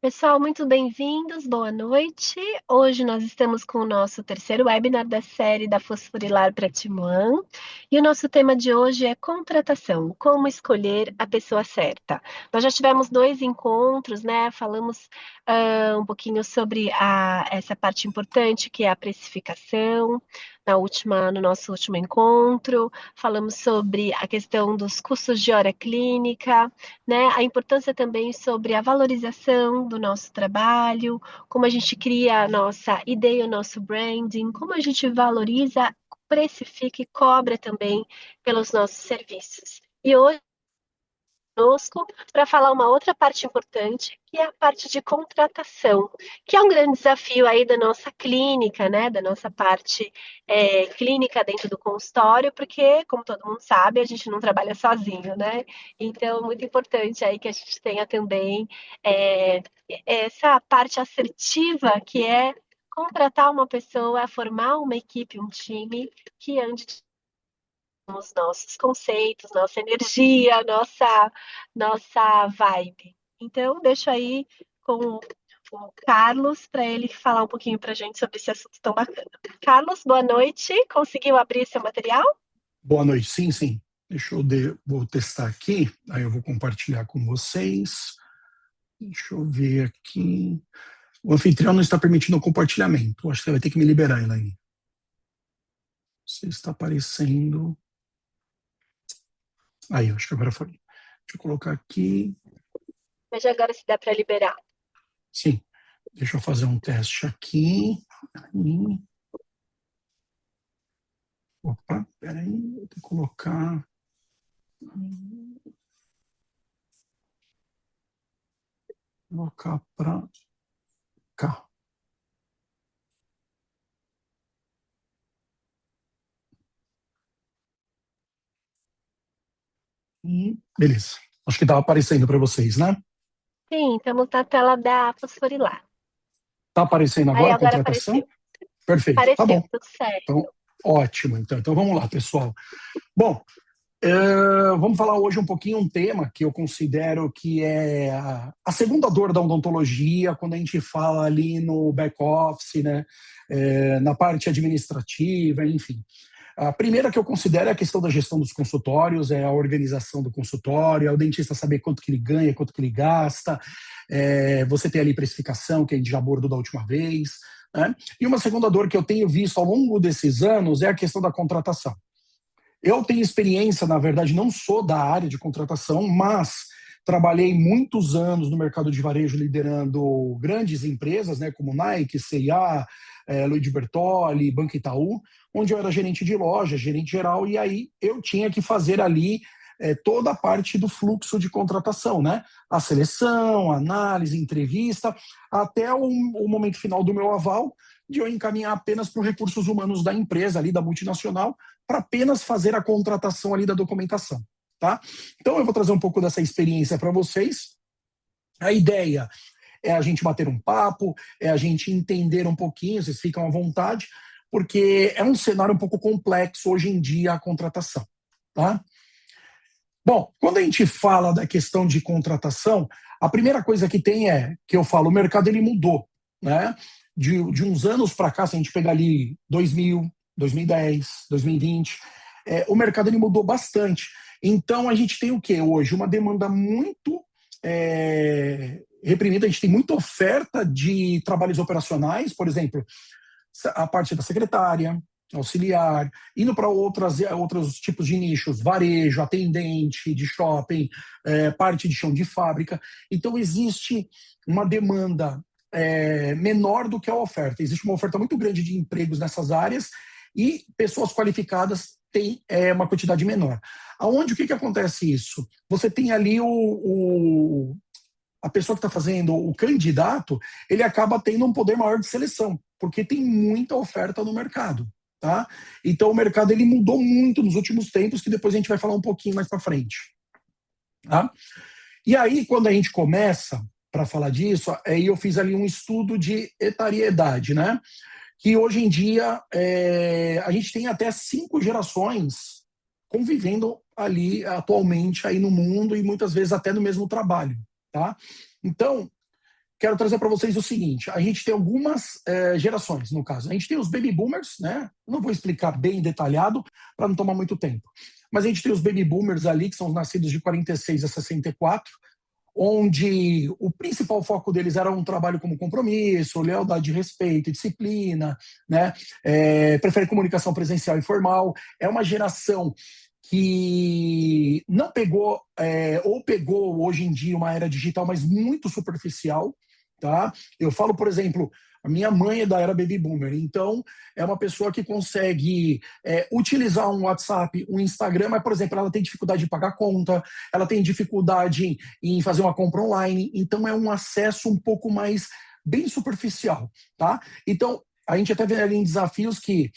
Pessoal, muito bem-vindos, boa noite. Hoje nós estamos com o nosso terceiro webinar da série da Fosforilar Pratimuan e o nosso tema de hoje é contratação, como escolher a pessoa certa. Nós já tivemos dois encontros, né? Falamos um pouquinho sobre essa parte importante que é a precificação, no nosso último encontro. Falamos sobre a questão dos custos de hora clínica, né? A importância também sobre a valorização do nosso trabalho, como a gente cria a nossa ideia, o nosso branding, como a gente valoriza, precifica e cobra também pelos nossos serviços. E hoje conosco para falar uma outra parte importante, que é a parte de contratação, que é um grande desafio aí da nossa clínica, né, da nossa parte clínica dentro do consultório, porque, como todo mundo sabe, a gente não trabalha sozinho, né? Então, é muito importante aí que a gente tenha também é, essa parte assertiva, que é contratar uma pessoa, formar uma equipe, um time que ande os nossos conceitos, nossa energia, nossa vibe. Então, deixo aí com o Carlos para ele falar um pouquinho para a gente sobre esse assunto tão bacana. Carlos, boa noite. Conseguiu abrir seu material? Boa noite, sim, sim. Vou testar aqui, aí eu vou compartilhar com vocês. Deixa eu ver aqui. O anfitrião não está permitindo o compartilhamento. Acho que você vai ter que me liberar, Elaine. Você está aparecendo. Aí, acho que agora foi. Deixa eu colocar aqui. Veja agora se dá para liberar. Sim. Deixa eu fazer um teste aqui. Aí. Opa, peraí. Vou ter que colocar. Colocar para cá. Beleza. Acho que estava aparecendo para vocês, né? Sim, estamos na tela da Fosforilar. Está aparecendo Aí agora a agora contratação? apareceu. Perfeito, tá Apareceu, bom. tudo certo. Então, ótimo. Então vamos lá, pessoal. Bom, vamos falar hoje um pouquinho um tema que eu considero que é a segunda dor da odontologia, quando a gente fala ali no back-office, né, na parte administrativa, enfim. A primeira que eu considero é a questão da gestão dos consultórios, é a organização do consultório, é o dentista saber quanto que ele ganha, quanto que ele gasta, você ter ali precificação, que a gente já abordou da última vez, né? E uma segunda dor que eu tenho visto ao longo desses anos é a questão da contratação. Eu tenho experiência, na verdade, não sou da área de contratação, mas trabalhei muitos anos no mercado de varejo liderando grandes empresas, né, como Nike, C&A, Luigi Bertolli, Banco Itaú, onde eu era gerente de loja, gerente geral, e aí eu tinha que fazer ali toda a parte do fluxo de contratação, né? A seleção, a análise, entrevista, até o momento final do meu aval, de eu encaminhar apenas para os recursos humanos da empresa, ali da multinacional, para apenas fazer a contratação ali da documentação, tá? Então eu vou trazer um pouco dessa experiência para vocês. A ideia é a gente bater um papo, é a gente entender um pouquinho, vocês ficam à vontade, porque é um cenário um pouco complexo hoje em dia a contratação, tá? Bom, quando a gente fala da questão de contratação, a primeira coisa que tem que eu falo, o mercado ele mudou, né? De uns anos para cá, se a gente pegar ali 2000, 2010, 2020, o mercado ele mudou bastante. Então a gente tem o que hoje? Uma demanda muito reprimida, a gente tem muita oferta de trabalhos operacionais, por exemplo, a parte da secretária, auxiliar, indo para outros tipos de nichos, varejo, atendente de shopping, parte de chão de fábrica. Então, existe uma demanda menor do que a oferta. Existe uma oferta muito grande de empregos nessas áreas e pessoas qualificadas têm uma quantidade menor. Aonde, o que acontece isso? Você tem ali a pessoa que está fazendo, o candidato, ele acaba tendo um poder maior de seleção, porque tem muita oferta no mercado. Tá? Então o mercado ele mudou muito nos últimos tempos, que depois a gente vai falar um pouquinho mais para frente. Tá? E aí, quando a gente começa para falar disso, aí eu fiz ali um estudo de etariedade, né? Que hoje em dia a gente tem até 5 gerações convivendo ali atualmente aí no mundo e muitas vezes até no mesmo trabalho, tá? Então, quero trazer para vocês o seguinte, a gente tem algumas gerações, no caso. A gente tem os baby boomers, né? Não vou explicar bem detalhado para não tomar muito tempo. Mas a gente tem os baby boomers ali, que são nascidos de 46 a 64, onde o principal foco deles era um trabalho como compromisso, lealdade, respeito, disciplina, né? Prefere comunicação presencial e formal. É uma geração que não pegou, ou pegou hoje em dia uma era digital, mas muito superficial, tá? Eu falo, por exemplo, a minha mãe é da era baby boomer, então é uma pessoa que consegue utilizar um WhatsApp, um Instagram, mas, por exemplo, ela tem dificuldade de pagar conta, ela tem dificuldade em fazer uma compra online, então é um acesso um pouco mais bem superficial, tá? Então, a gente até vê ali em desafios que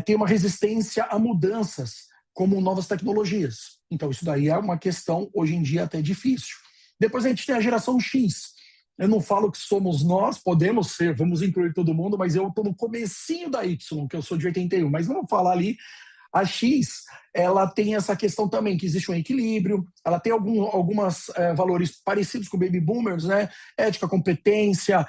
tem uma resistência a mudanças, como novas tecnologias. Então, isso daí é uma questão, hoje em dia, até difícil. Depois a gente tem a geração X. Eu não falo que somos nós, podemos ser, vamos incluir todo mundo, mas eu estou no comecinho da Y, que eu sou de 81, mas vamos falar ali. A X, ela tem essa questão também, que existe um equilíbrio, ela tem alguns valores parecidos com o Baby Boomers, né? Ética, competência,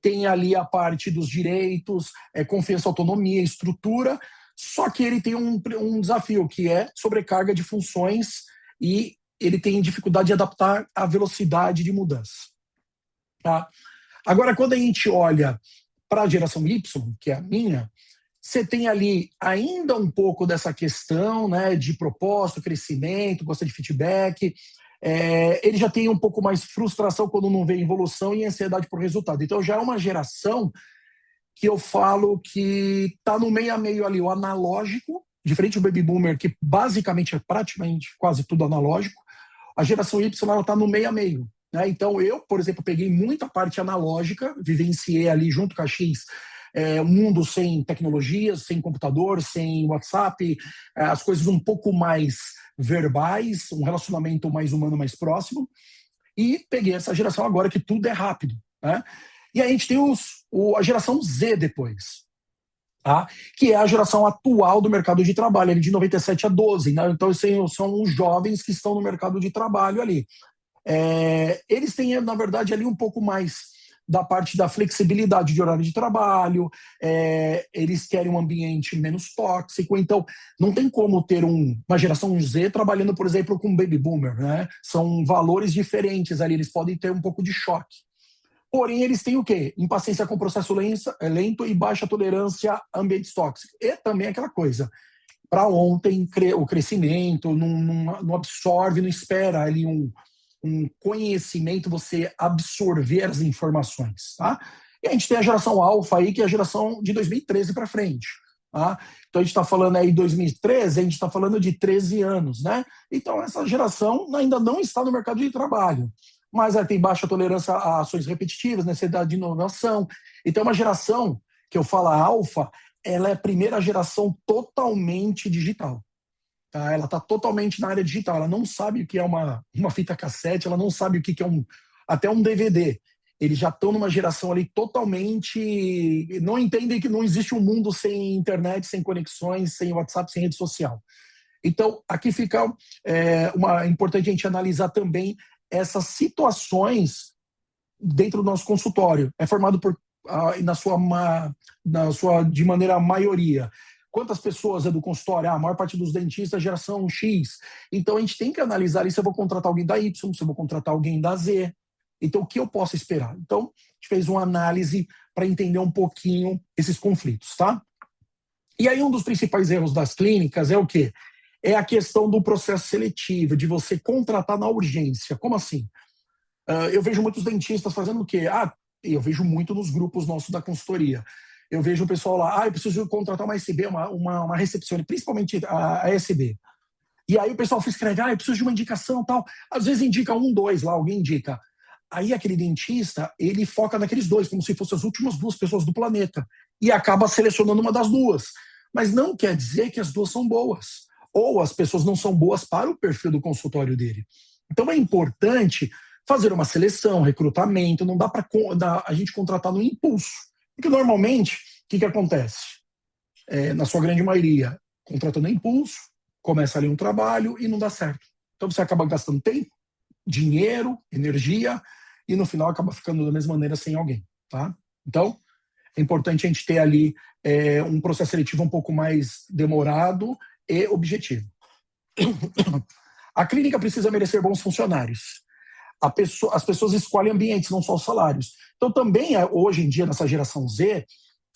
tem ali a parte dos direitos, confiança, autonomia, estrutura, só que ele tem um desafio, que é sobrecarga de funções e ele tem dificuldade de adaptar à velocidade de mudança. Tá? Agora, quando a gente olha para a geração Y, que é a minha, você tem ali ainda um pouco dessa questão, né, de propósito, crescimento, gosta de feedback. Ele já tem um pouco mais frustração quando não vê evolução e ansiedade por resultado. Então, já é uma geração que eu falo que está no meio a meio ali, o analógico, diferente do Baby Boomer, que basicamente é praticamente quase tudo analógico. A geração Y está no meio a meio. Né? Então, eu, por exemplo, peguei muita parte analógica, vivenciei ali junto com a X, um mundo sem tecnologias, sem computador, sem WhatsApp, as coisas um pouco mais verbais, um relacionamento mais humano, mais próximo. E peguei essa geração agora que tudo é rápido. Né? E aí a gente tem a geração Z depois, tá? Que é a geração atual do mercado de trabalho, ali de 97 a 12. Né? Então, são os jovens que estão no mercado de trabalho ali. Eles têm, na verdade, ali um pouco mais da parte da flexibilidade de horário de trabalho, eles querem um ambiente menos tóxico, então não tem como ter uma geração Z trabalhando, por exemplo, com um baby boomer, né? São valores diferentes ali, eles podem ter um pouco de choque. Porém, eles têm o quê? Impaciência com processo lento e baixa tolerância a ambientes tóxicos. E também aquela coisa, para ontem, o crescimento, não absorve, não espera ali um conhecimento, você absorver as informações. Tá? E a gente tem a geração alfa aí, que é a geração de 2013 para frente. Tá? Então a gente está falando aí de 2013, a gente está falando de 13 anos. Né? Então essa geração ainda não está no mercado de trabalho. Mas ela tem baixa tolerância a ações repetitivas, necessidade de inovação. Então, é uma geração, que eu falo alfa, ela é a primeira geração totalmente digital. Tá? Ela está totalmente na área digital. Ela não sabe o que é uma fita cassete, ela não sabe o que é até um DVD. Eles já estão numa geração ali totalmente... Não entendem que não existe um mundo sem internet, sem conexões, sem WhatsApp, sem rede social. Então, aqui fica importante a gente analisar também essas situações dentro do nosso consultório. É formado de maneira maioria. Quantas pessoas é do consultório? A maior parte dos dentistas geração X. Então a gente tem que analisar se eu vou contratar alguém da Y, se eu vou contratar alguém da Z. Então o que eu posso esperar? Então a gente fez uma análise para entender um pouquinho esses conflitos, tá? E aí um dos principais erros das clínicas é o quê? É a questão do processo seletivo, de você contratar na urgência. Como assim? Eu vejo muitos dentistas fazendo o quê? Eu vejo muito nos grupos nossos da consultoria. Eu vejo o pessoal lá, eu preciso contratar uma SB, uma recepcionista, principalmente a SB. E aí o pessoal escreve, eu preciso de uma indicação tal. Às vezes indica 1, 2 lá, alguém indica. Aí aquele dentista, ele foca naqueles 2, como se fossem as últimas 2 pessoas do planeta. E acaba selecionando uma das 2. Mas não quer dizer que as 2 são boas. Ou as pessoas não são boas para o perfil do consultório dele. Então é importante fazer uma seleção, recrutamento, não dá para a gente contratar no impulso. Porque normalmente, o que acontece? Na sua grande maioria, contratando no impulso, começa ali um trabalho e não dá certo. Então você acaba gastando tempo, dinheiro, energia, e no final acaba ficando da mesma maneira sem alguém, tá? Então, é importante a gente ter ali um processo seletivo um pouco mais demorado e objetivo. A clínica precisa merecer bons funcionários. As pessoas escolhem ambientes, não só os salários. Então, também, hoje em dia, nessa geração Z,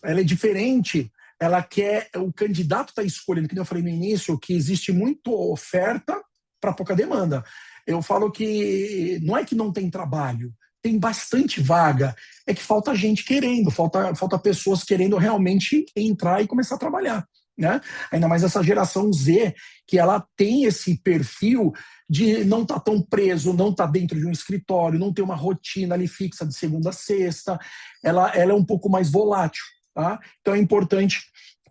ela é diferente, ela quer, o candidato está escolhendo, que nem eu falei no início, que existe muita oferta para pouca demanda. Eu falo que não é que não tem trabalho, tem bastante vaga, é que falta gente querendo, falta pessoas querendo realmente entrar e começar a trabalhar, né? Ainda mais essa geração Z, que ela tem esse perfil de não estar tão preso, não estar dentro de um escritório, não ter uma rotina ali fixa de segunda a sexta, ela é um pouco mais volátil, tá? Então é importante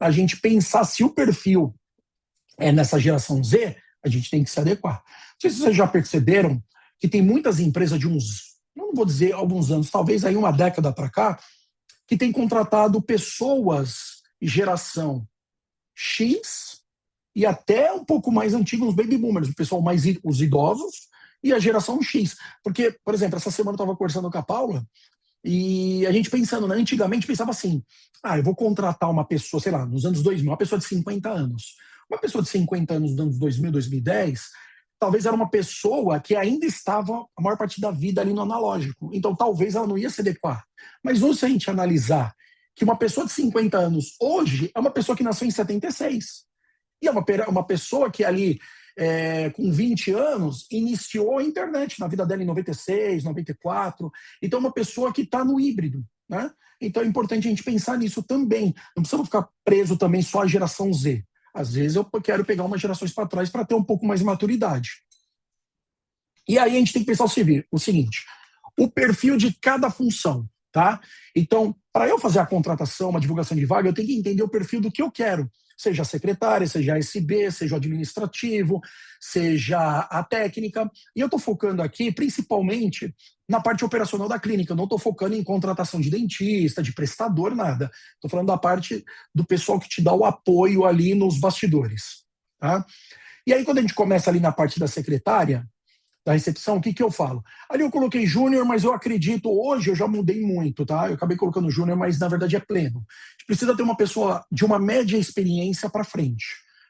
a gente pensar se o perfil é nessa geração Z, a gente tem que se adequar. Não sei se vocês já perceberam que tem muitas empresas de uns, não vou dizer alguns anos, talvez aí uma década para cá, que tem contratado pessoas geração X e até um pouco mais antigos, os baby boomers, o pessoal mais os idosos e a geração X. Porque, por exemplo, essa semana eu estava conversando com a Paula e a gente pensando, né, antigamente pensava assim, eu vou contratar uma pessoa, sei lá, nos anos 2000, uma pessoa de 50 anos. Uma pessoa de 50 anos nos anos 2000, 2010, talvez era uma pessoa que ainda estava a maior parte da vida ali no analógico. Então, talvez ela não ia se adequar. Mas hoje, se a gente analisar que uma pessoa de 50 anos hoje é uma pessoa que nasceu em 76. E é uma pessoa que ali, com 20 anos, iniciou a internet na vida dela em 96, 94. Então, é uma pessoa que está no híbrido, né? Então, é importante a gente pensar nisso também. Não precisamos ficar preso também só à geração Z. Às vezes eu quero pegar umas gerações para trás para ter um pouco mais de maturidade. E aí a gente tem que pensar o seguinte, o perfil de cada função, tá? Então, para eu fazer a contratação, uma divulgação de vaga, eu tenho que entender o perfil do que eu quero. Seja a secretária, seja a SB, seja o administrativo, seja a técnica. E eu estou focando aqui principalmente na parte operacional da clínica. Eu não estou focando em contratação de dentista, de prestador, nada. Estou falando da parte do pessoal que te dá o apoio ali nos bastidores. Tá? E aí, quando a gente começa ali na parte da secretária, da recepção, o que eu falo? Ali eu coloquei júnior, mas eu acredito, hoje eu já mudei muito, tá? Eu acabei colocando júnior, mas na verdade é pleno. A gente precisa ter uma pessoa de uma média experiência para frente.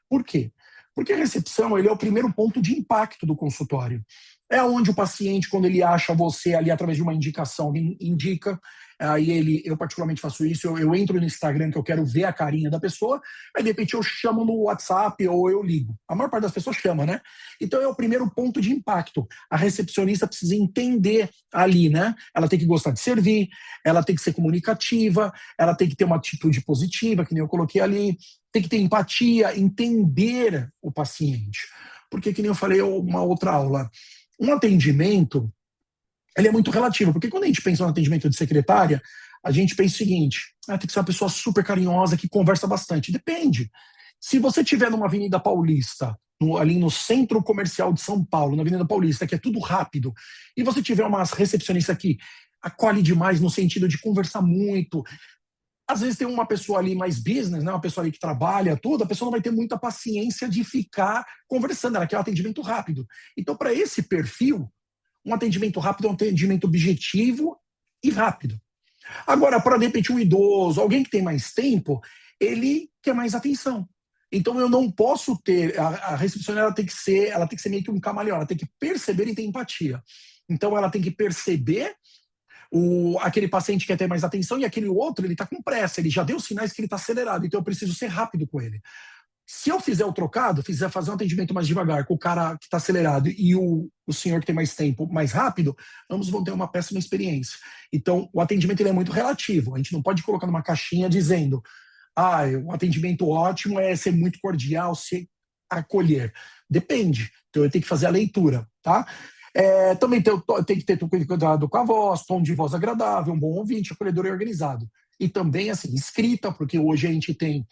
Por quê? Porque a recepção ele é o primeiro ponto de impacto do consultório. É onde o paciente, quando ele acha você ali através de uma indicação, alguém indica, aí eu particularmente faço isso, eu entro no Instagram que eu quero ver a carinha da pessoa, aí de repente eu chamo no WhatsApp ou eu ligo. A maior parte das pessoas chama, né? Então é o primeiro ponto de impacto. A recepcionista precisa entender ali, né? Ela tem que gostar de servir, ela tem que ser comunicativa, ela tem que ter uma atitude positiva, que nem eu coloquei ali, tem que ter empatia, entender o paciente. Porque, que nem eu falei uma outra aula, um atendimento, ele é muito relativo, porque quando a gente pensa no atendimento de secretária, a gente pensa o seguinte, tem que ser uma pessoa super carinhosa, que conversa bastante. Depende. Se você estiver numa Avenida Paulista, ali no centro comercial de São Paulo, na Avenida Paulista, que é tudo rápido, e você tiver uma recepcionista que acolhe demais no sentido de conversar muito, às vezes tem uma pessoa ali mais business, né, uma pessoa ali que trabalha tudo, a pessoa não vai ter muita paciência de ficar conversando, ela quer um atendimento rápido. Então, para esse perfil, um atendimento rápido é um atendimento objetivo e rápido. Agora, para de repente um idoso, alguém que tem mais tempo, ele quer mais atenção. Então eu não posso ter, a recepcionista ela tem que ser meio que um camaleão, ela tem que perceber e ter empatia. Então ela tem que perceber aquele paciente que quer ter mais atenção e aquele outro, ele está com pressa, ele já deu sinais que ele está acelerado, então eu preciso ser rápido com ele. Se eu fizer o trocado, fazer um atendimento mais devagar com o cara que está acelerado e o senhor que tem mais tempo mais rápido, ambos vão ter uma péssima experiência. Então, o atendimento ele é muito relativo. A gente não pode colocar numa caixinha dizendo o atendimento ótimo é ser muito cordial, se acolher. Depende. Então, eu tenho que fazer a leitura, tá? Também tem que ter cuidado com a voz, tom de voz agradável, um bom ouvinte, acolhedor e organizado. E também, assim, escrita, porque hoje a gente tem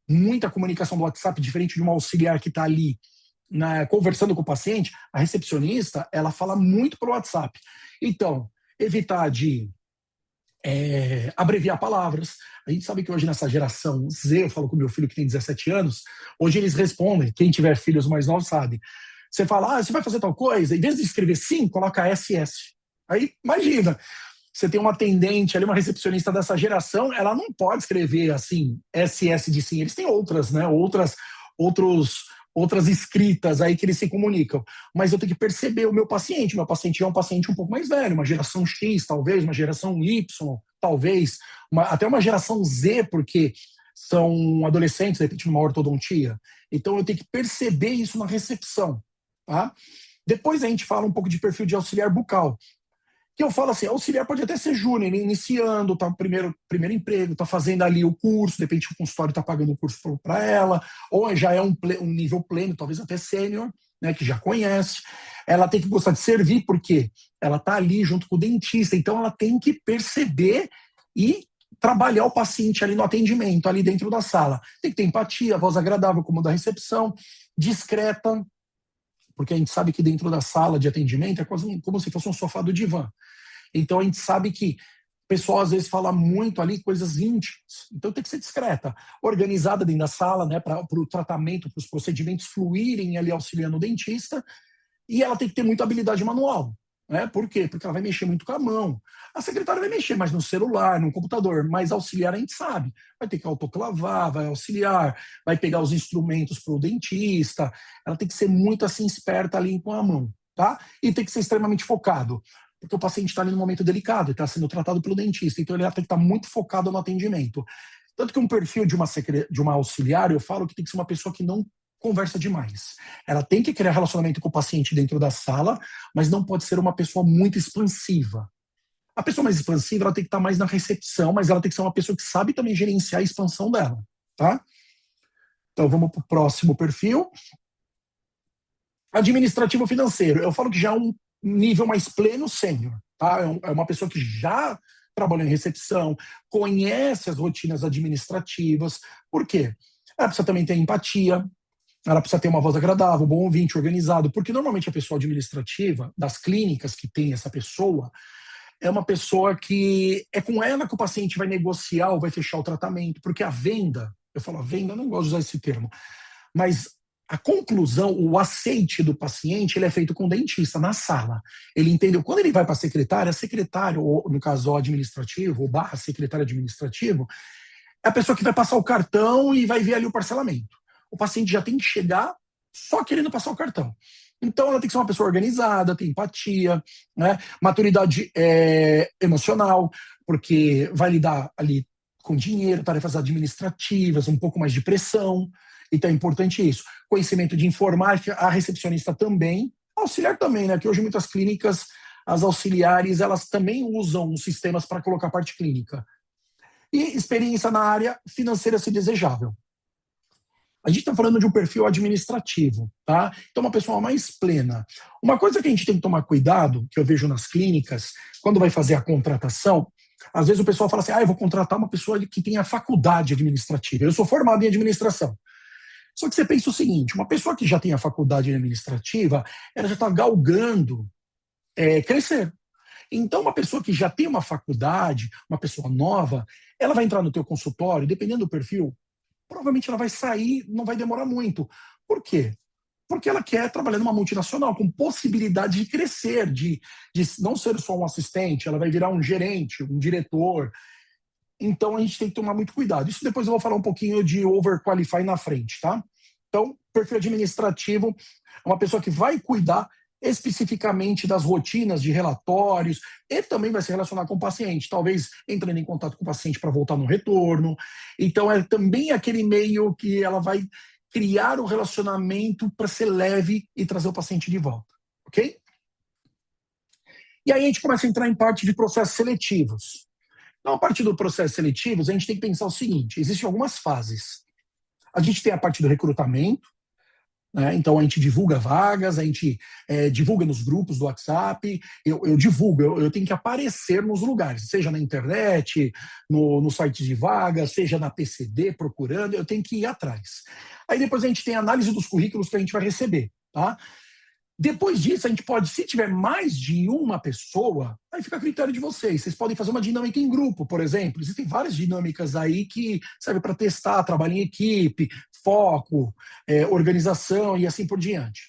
muita comunicação do WhatsApp, diferente de uma auxiliar que está ali conversando com o paciente, a recepcionista, ela fala muito pelo WhatsApp. Então, evitar de abreviar palavras. A gente sabe que hoje nessa geração Z, eu falo com meu filho que tem 17 anos, hoje eles respondem, quem tiver filhos mais novos sabe. Você fala, você vai fazer tal coisa, em vez de escrever sim, coloca SS. Aí, imagina, você tem uma atendente ali, uma recepcionista dessa geração, ela não pode escrever assim, SS de sim. Eles têm outras, né? Outros, outras escritas aí que eles se comunicam. Mas eu tenho que perceber o meu paciente. Meu paciente é um paciente um pouco mais velho, uma geração X, talvez, uma geração Y, talvez, até uma geração Z, porque são adolescentes, de repente, numa ortodontia. Então, eu tenho que perceber isso na recepção, tá? Depois a gente fala um pouco de perfil de auxiliar bucal, que eu falo assim, auxiliar pode até ser júnior, iniciando, tá primeiro emprego, tá fazendo ali o curso, de repente o consultório tá pagando o curso para ela, ou já é um nível pleno, talvez até sênior, né, que já conhece. Ela tem que gostar de servir, porque ela tá ali junto com o dentista, então ela tem que perceber e trabalhar o paciente ali no atendimento, ali dentro da sala. Tem que ter empatia, voz agradável, como da recepção, discreta, porque a gente sabe que dentro da sala de atendimento é quase como se fosse um sofá do divã. Então a gente sabe que o pessoal às vezes fala muito ali coisas íntimas. Então tem que ser discreta, organizada dentro da sala, né, para o tratamento, para os procedimentos fluírem ali auxiliando o dentista. E ela tem que ter muita habilidade manual. Né? Por quê? Porque ela vai mexer muito com a mão. A secretária vai mexer mais no celular, no computador, mas auxiliar a gente sabe. Vai ter que autoclavar, vai auxiliar, vai pegar os instrumentos para o dentista. Ela tem que ser muito assim esperta ali com a mão, tá? E tem que ser extremamente focado, porque o paciente está ali num momento delicado, ele está sendo tratado pelo dentista, então ele tem que estar muito focado no atendimento. Tanto que um perfil de uma auxiliar, eu falo que tem que ser uma pessoa que não conversa demais. Ela tem que criar relacionamento com o paciente dentro da sala, mas não pode ser uma pessoa muito expansiva. A pessoa mais expansiva, ela tem que estar mais na recepção, mas ela tem que ser uma pessoa que sabe também gerenciar a expansão dela, tá? Então vamos para o próximo perfil. Administrativo financeiro. Eu falo que já é um nível mais pleno sênior, tá? É uma pessoa que já trabalhou em recepção, conhece as rotinas administrativas. Por quê? Ela precisa também ter empatia, ela precisa ter uma voz agradável, bom ouvinte, organizado, porque normalmente a pessoa administrativa das clínicas que tem essa pessoa é uma pessoa que é com ela que o paciente vai negociar ou vai fechar o tratamento, porque a venda, eu falo a venda, eu não gosto de usar esse termo, mas a conclusão, o aceite do paciente, ele é feito com o dentista na sala. Ele entendeu, quando ele vai para a secretária, ou no caso o administrativo, ou barra secretário administrativo, é a pessoa que vai passar o cartão e vai ver ali o parcelamento. O paciente já tem que chegar só querendo passar o cartão. Então, ela tem que ser uma pessoa organizada, tem empatia, né? Maturidade emocional, porque vai lidar ali com dinheiro, tarefas administrativas, um pouco mais de pressão. Então, é importante isso. Conhecimento de informática, a recepcionista também, auxiliar também, né? Que hoje muitas clínicas, as auxiliares, elas também usam os sistemas para colocar parte clínica. E experiência na área financeira, se desejável. A gente está falando de um perfil administrativo, tá? Então, uma pessoa mais plena. Uma coisa que a gente tem que tomar cuidado, que eu vejo nas clínicas, quando vai fazer a contratação, às vezes o pessoal fala assim, eu vou contratar uma pessoa que tenha faculdade administrativa. Eu sou formado em administração. Só que você pensa o seguinte, uma pessoa que já tem a faculdade administrativa, ela já está galgando crescer. Então, uma pessoa que já tem uma faculdade, uma pessoa nova, ela vai entrar no teu consultório, dependendo do perfil, provavelmente ela vai sair, não vai demorar muito. Por quê? Porque ela quer trabalhar numa multinacional, com possibilidade de crescer, de não ser só um assistente, ela vai virar um gerente, um diretor. Então, a gente tem que tomar muito cuidado. Isso depois eu vou falar um pouquinho de overqualify na frente, tá? Então, perfil administrativo é uma pessoa que vai cuidar especificamente das rotinas de relatórios e também vai se relacionar com o paciente, talvez entrando em contato com o paciente para voltar no retorno. Então, é também aquele meio que ela vai criar um relacionamento para ser leve e trazer o paciente de volta, ok? E aí a gente começa a entrar em parte de processos seletivos. Então, a partir do processo seletivos, a gente tem que pensar o seguinte, existem algumas fases. A gente tem a parte do recrutamento, né? Então a gente divulga vagas, a gente divulga nos grupos do WhatsApp, eu divulgo, eu tenho que aparecer nos lugares, seja na internet, no site de vagas, seja na PCD procurando, eu tenho que ir atrás. Aí depois a gente tem a análise dos currículos que a gente vai receber, tá? Depois disso, a gente pode, se tiver mais de uma pessoa, aí fica a critério de vocês. Vocês podem fazer uma dinâmica em grupo, por exemplo. Existem várias dinâmicas aí que servem para testar, trabalho em equipe, foco, organização e assim por diante.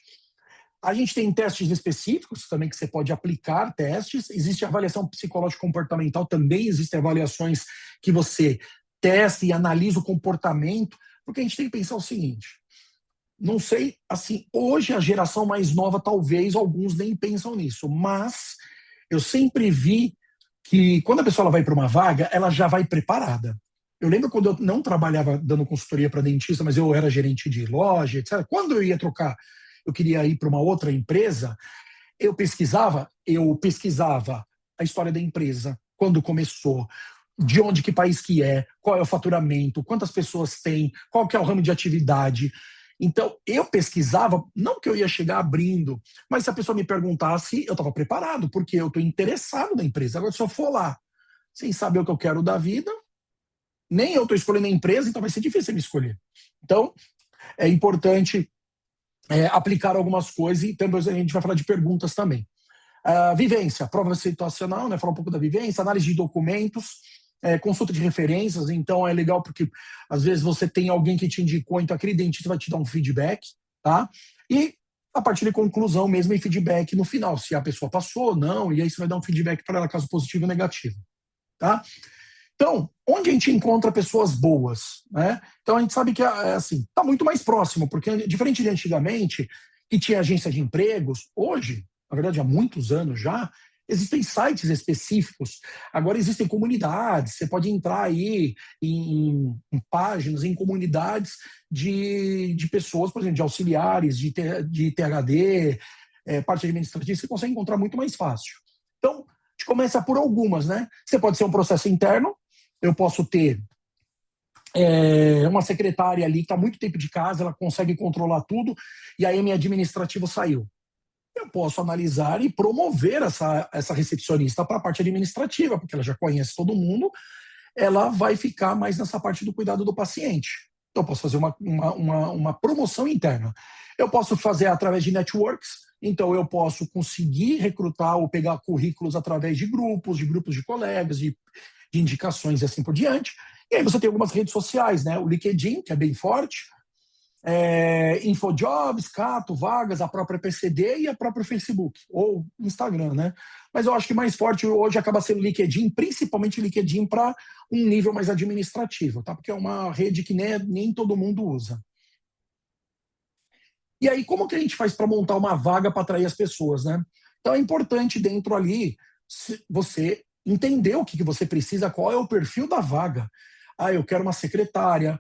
A gente tem testes específicos também que você pode aplicar testes. Existe avaliação psicológica comportamental, também existem avaliações que você testa e analisa o comportamento, porque a gente tem que pensar o seguinte, não sei, assim, hoje a geração mais nova, talvez alguns nem pensam nisso, mas eu sempre vi que quando a pessoa ela vai para uma vaga, ela já vai preparada. Eu lembro quando eu não trabalhava dando consultoria para dentista, mas eu era gerente de loja, etc. Quando eu ia trocar, eu queria ir para uma outra empresa, eu pesquisava a história da empresa, quando começou, de onde, que país que é, qual é o faturamento, quantas pessoas tem, qual que é o ramo de atividade. Então, eu pesquisava, não que eu ia chegar abrindo, mas se a pessoa me perguntasse, eu estava preparado, porque eu estou interessado na empresa. Agora, se eu for lá sem saber o que eu quero da vida, nem eu estou escolhendo a empresa, então vai ser difícil me escolher. Então, é importante aplicar algumas coisas e também a gente vai falar de perguntas também. Vivência, prova situacional, né? Falar um pouco da vivência, análise de documentos, consulta de referências. Então é legal porque às vezes você tem alguém que te indicou, então aquele dentista vai te dar um feedback, tá? E a partir de conclusão mesmo e feedback no final, se a pessoa passou ou não, e aí você vai dar um feedback para ela, caso positivo ou negativo, tá? Então, onde a gente encontra pessoas boas, né? Então a gente sabe que assim, está muito mais próximo, porque diferente de antigamente, que tinha agência de empregos, hoje, na verdade há muitos anos já, existem sites específicos. Agora existem comunidades, você pode entrar aí em páginas, em comunidades de pessoas, por exemplo, de auxiliares, de THD, parte administrativa, você consegue encontrar muito mais fácil. Então, a gente começa por algumas, né? Você pode ser um processo interno, eu posso ter uma secretária ali que está muito tempo de casa, ela consegue controlar tudo, e aí minha administrativa saiu. Eu posso analisar e promover essa recepcionista para a parte administrativa, porque ela já conhece todo mundo, ela vai ficar mais nessa parte do cuidado do paciente. Então, eu posso fazer uma promoção interna. Eu posso fazer através de networks, então eu posso conseguir recrutar ou pegar currículos através de grupos de colegas, de indicações e assim por diante. E aí você tem algumas redes sociais, né? O LinkedIn, que é bem forte, InfoJobs, Cato, Vagas, a própria PCD e a própria Facebook, ou Instagram, né? Mas eu acho que mais forte hoje acaba sendo o LinkedIn, principalmente o LinkedIn para um nível mais administrativo, tá? Porque é uma rede que nem todo mundo usa. E aí, como que a gente faz para montar uma vaga para atrair as pessoas, né? Então é importante dentro ali você entender o que você precisa, qual é o perfil da vaga. Eu quero uma secretária,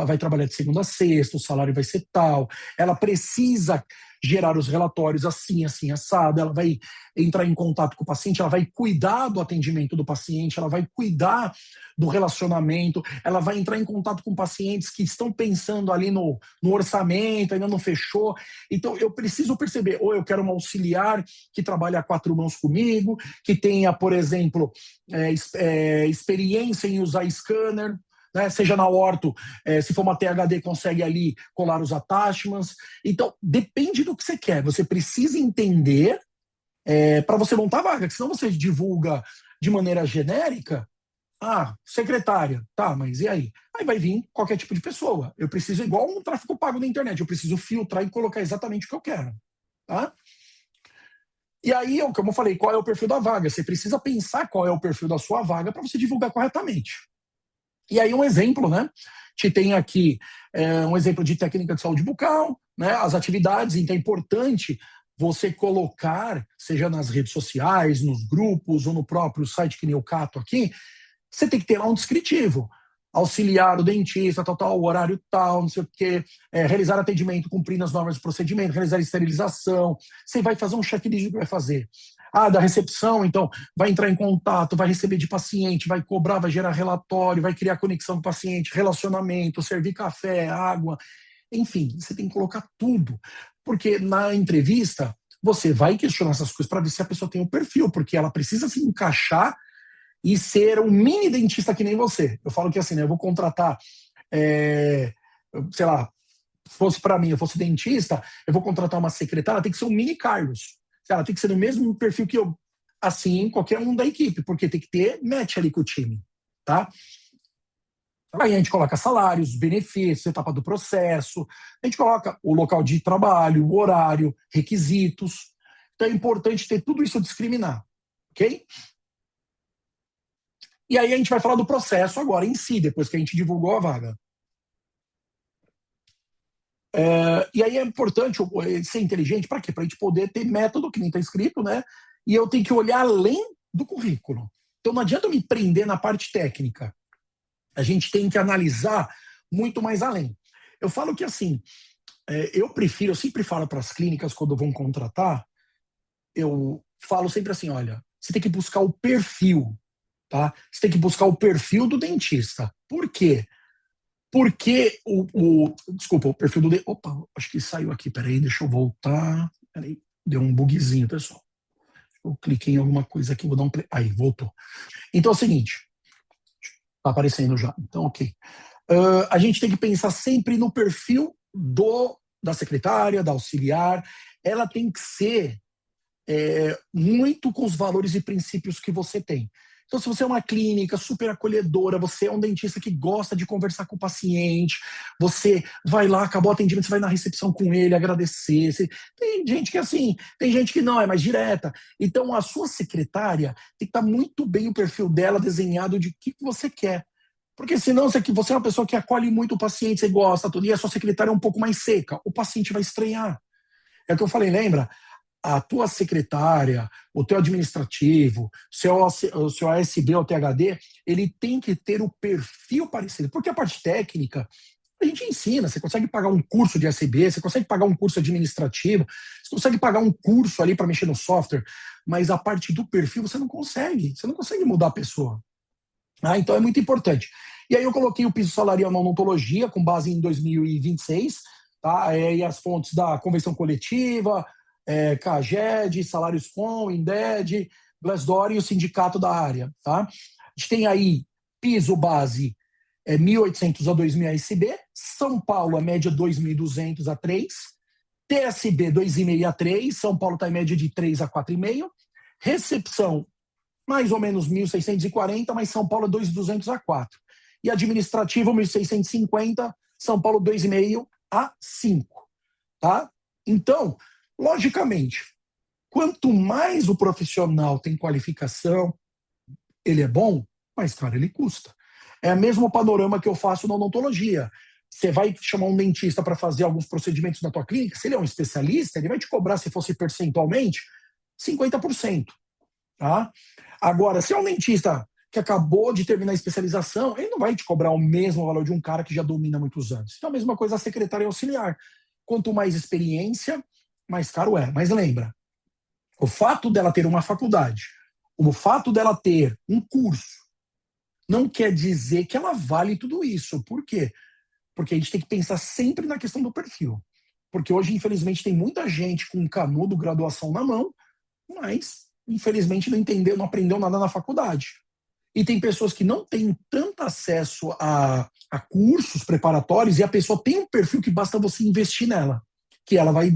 vai trabalhar de segunda a sexta, o salário vai ser tal, ela precisa gerar os relatórios assim, assim, assado, ela vai entrar em contato com o paciente, ela vai cuidar do atendimento do paciente, ela vai cuidar do relacionamento, ela vai entrar em contato com pacientes que estão pensando ali no orçamento, ainda não fechou. Então, eu preciso perceber, ou eu quero uma auxiliar que trabalhe a quatro mãos comigo, que tenha, por exemplo, experiência em usar scanner, né? Seja na orto, se for uma THD, consegue ali colar os attachments. Então, depende do que você quer. Você precisa entender para você montar a vaga, porque senão você divulga de maneira genérica. Secretária, tá, mas e aí? Aí vai vir qualquer tipo de pessoa. Eu preciso, igual um tráfego pago na internet, eu preciso filtrar e colocar exatamente o que eu quero, tá? E aí, como eu falei, qual é o perfil da vaga? Você precisa pensar qual é o perfil da sua vaga para você divulgar corretamente. E aí um exemplo, né? Te tem aqui um exemplo de técnica de saúde bucal, né? As atividades, então é importante você colocar, seja nas redes sociais, nos grupos ou no próprio site que nem o Cato aqui, você tem que ter lá um descritivo. Auxiliar o dentista, tal, horário tal, não sei o quê, realizar atendimento cumprindo as normas de procedimento, realizar esterilização. Você vai fazer um checklist do que vai fazer. Da recepção, então, vai entrar em contato, vai receber de paciente, vai cobrar, vai gerar relatório, vai criar conexão com o paciente, relacionamento, servir café, água, enfim, você tem que colocar tudo. Porque na entrevista, você vai questionar essas coisas para ver se a pessoa tem o perfil, porque ela precisa se encaixar e ser um mini dentista que nem você. Eu falo que assim, né, eu vou contratar, sei lá, fosse para mim, eu fosse dentista, eu vou contratar uma secretária, tem que ser um mini Carlos. Ela tem que ser do mesmo perfil que eu, assim, qualquer um da equipe, porque tem que ter match ali com o time, tá? Aí a gente coloca salários, benefícios, etapa do processo, a gente coloca o local de trabalho, o horário, requisitos. Então é importante ter tudo isso discriminar, ok? E aí a gente vai falar do processo agora em si, depois que a gente divulgou a vaga. E aí é importante ser inteligente, para quê? Para a gente poder ter método, que nem está escrito, né? E eu tenho que olhar além do currículo. Então não adianta eu me prender na parte técnica. A gente tem que analisar muito mais além. Eu falo que assim, eu sempre falo para as clínicas quando vão contratar, eu falo sempre assim, olha, você tem que buscar o perfil, tá? Você tem que buscar o perfil do dentista. Por quê? Porque desculpa, o perfil do opa, acho que saiu aqui, peraí, deixa eu voltar. Peraí, deu um bugzinho, pessoal. Eu cliquei em alguma coisa aqui, vou dar um play. Aí, voltou. Então é o seguinte, tá aparecendo já, então ok. A gente tem que pensar sempre no perfil da secretária, da auxiliar. Ela tem que ser muito com os valores e princípios que você tem. Então, se você é uma clínica super acolhedora, você é um dentista que gosta de conversar com o paciente, você vai lá, acabou o atendimento, você vai na recepção com ele, agradecer. Tem gente que é assim, tem gente que não, é mais direta. Então, a sua secretária tem que estar muito bem o perfil dela desenhado de o que você quer. Porque senão, se você é uma pessoa que acolhe muito o paciente, você gosta, tudo, e a sua secretária é um pouco mais seca, o paciente vai estranhar. É o que eu falei, lembra? A tua secretária, o teu administrativo, o seu ASB ou THD, ele tem que ter o perfil parecido. Porque a parte técnica, a gente ensina, você consegue pagar um curso de ASB, você consegue pagar um curso administrativo, você consegue pagar um curso ali para mexer no software, mas a parte do perfil você não consegue mudar a pessoa. Então é muito importante. E aí eu coloquei o piso salarial na odontologia, com base em 2026, tá? E as fontes da convenção coletiva, CAGED, Salários Com, Inded, Glassdoor e o sindicato da área. Tá? A gente tem aí piso base 1.800 a 2.000 ASB, São Paulo a média 2.200 a 3, TSB 2,5 a 3, São Paulo está em média de 3 a 4,5, recepção mais ou menos 1.640, mas São Paulo 2.200 a 4. E administrativo 1.650, São Paulo 2,5 a 5. Tá? Então, logicamente, quanto mais o profissional tem qualificação, ele é bom, mais caro ele custa. É o mesmo panorama que eu faço na odontologia. Você vai chamar um dentista para fazer alguns procedimentos na tua clínica, se ele é um especialista, ele vai te cobrar, se fosse percentualmente, 50%. Tá? Agora, se é um dentista que acabou de terminar a especialização, ele não vai te cobrar o mesmo valor de um cara que já domina há muitos anos. Então, a mesma coisa a secretária auxiliar. Quanto mais experiência, mais caro é. Mas lembra, o fato dela ter uma faculdade, o fato dela ter um curso, não quer dizer que ela vale tudo isso. Por quê? Porque a gente tem que pensar sempre na questão do perfil. Porque hoje, infelizmente, tem muita gente com um canudo, graduação na mão, mas, infelizmente, não entendeu, não aprendeu nada na faculdade. E tem pessoas que não têm tanto acesso a cursos preparatórios e a pessoa tem um perfil que basta você investir nela, que ela vai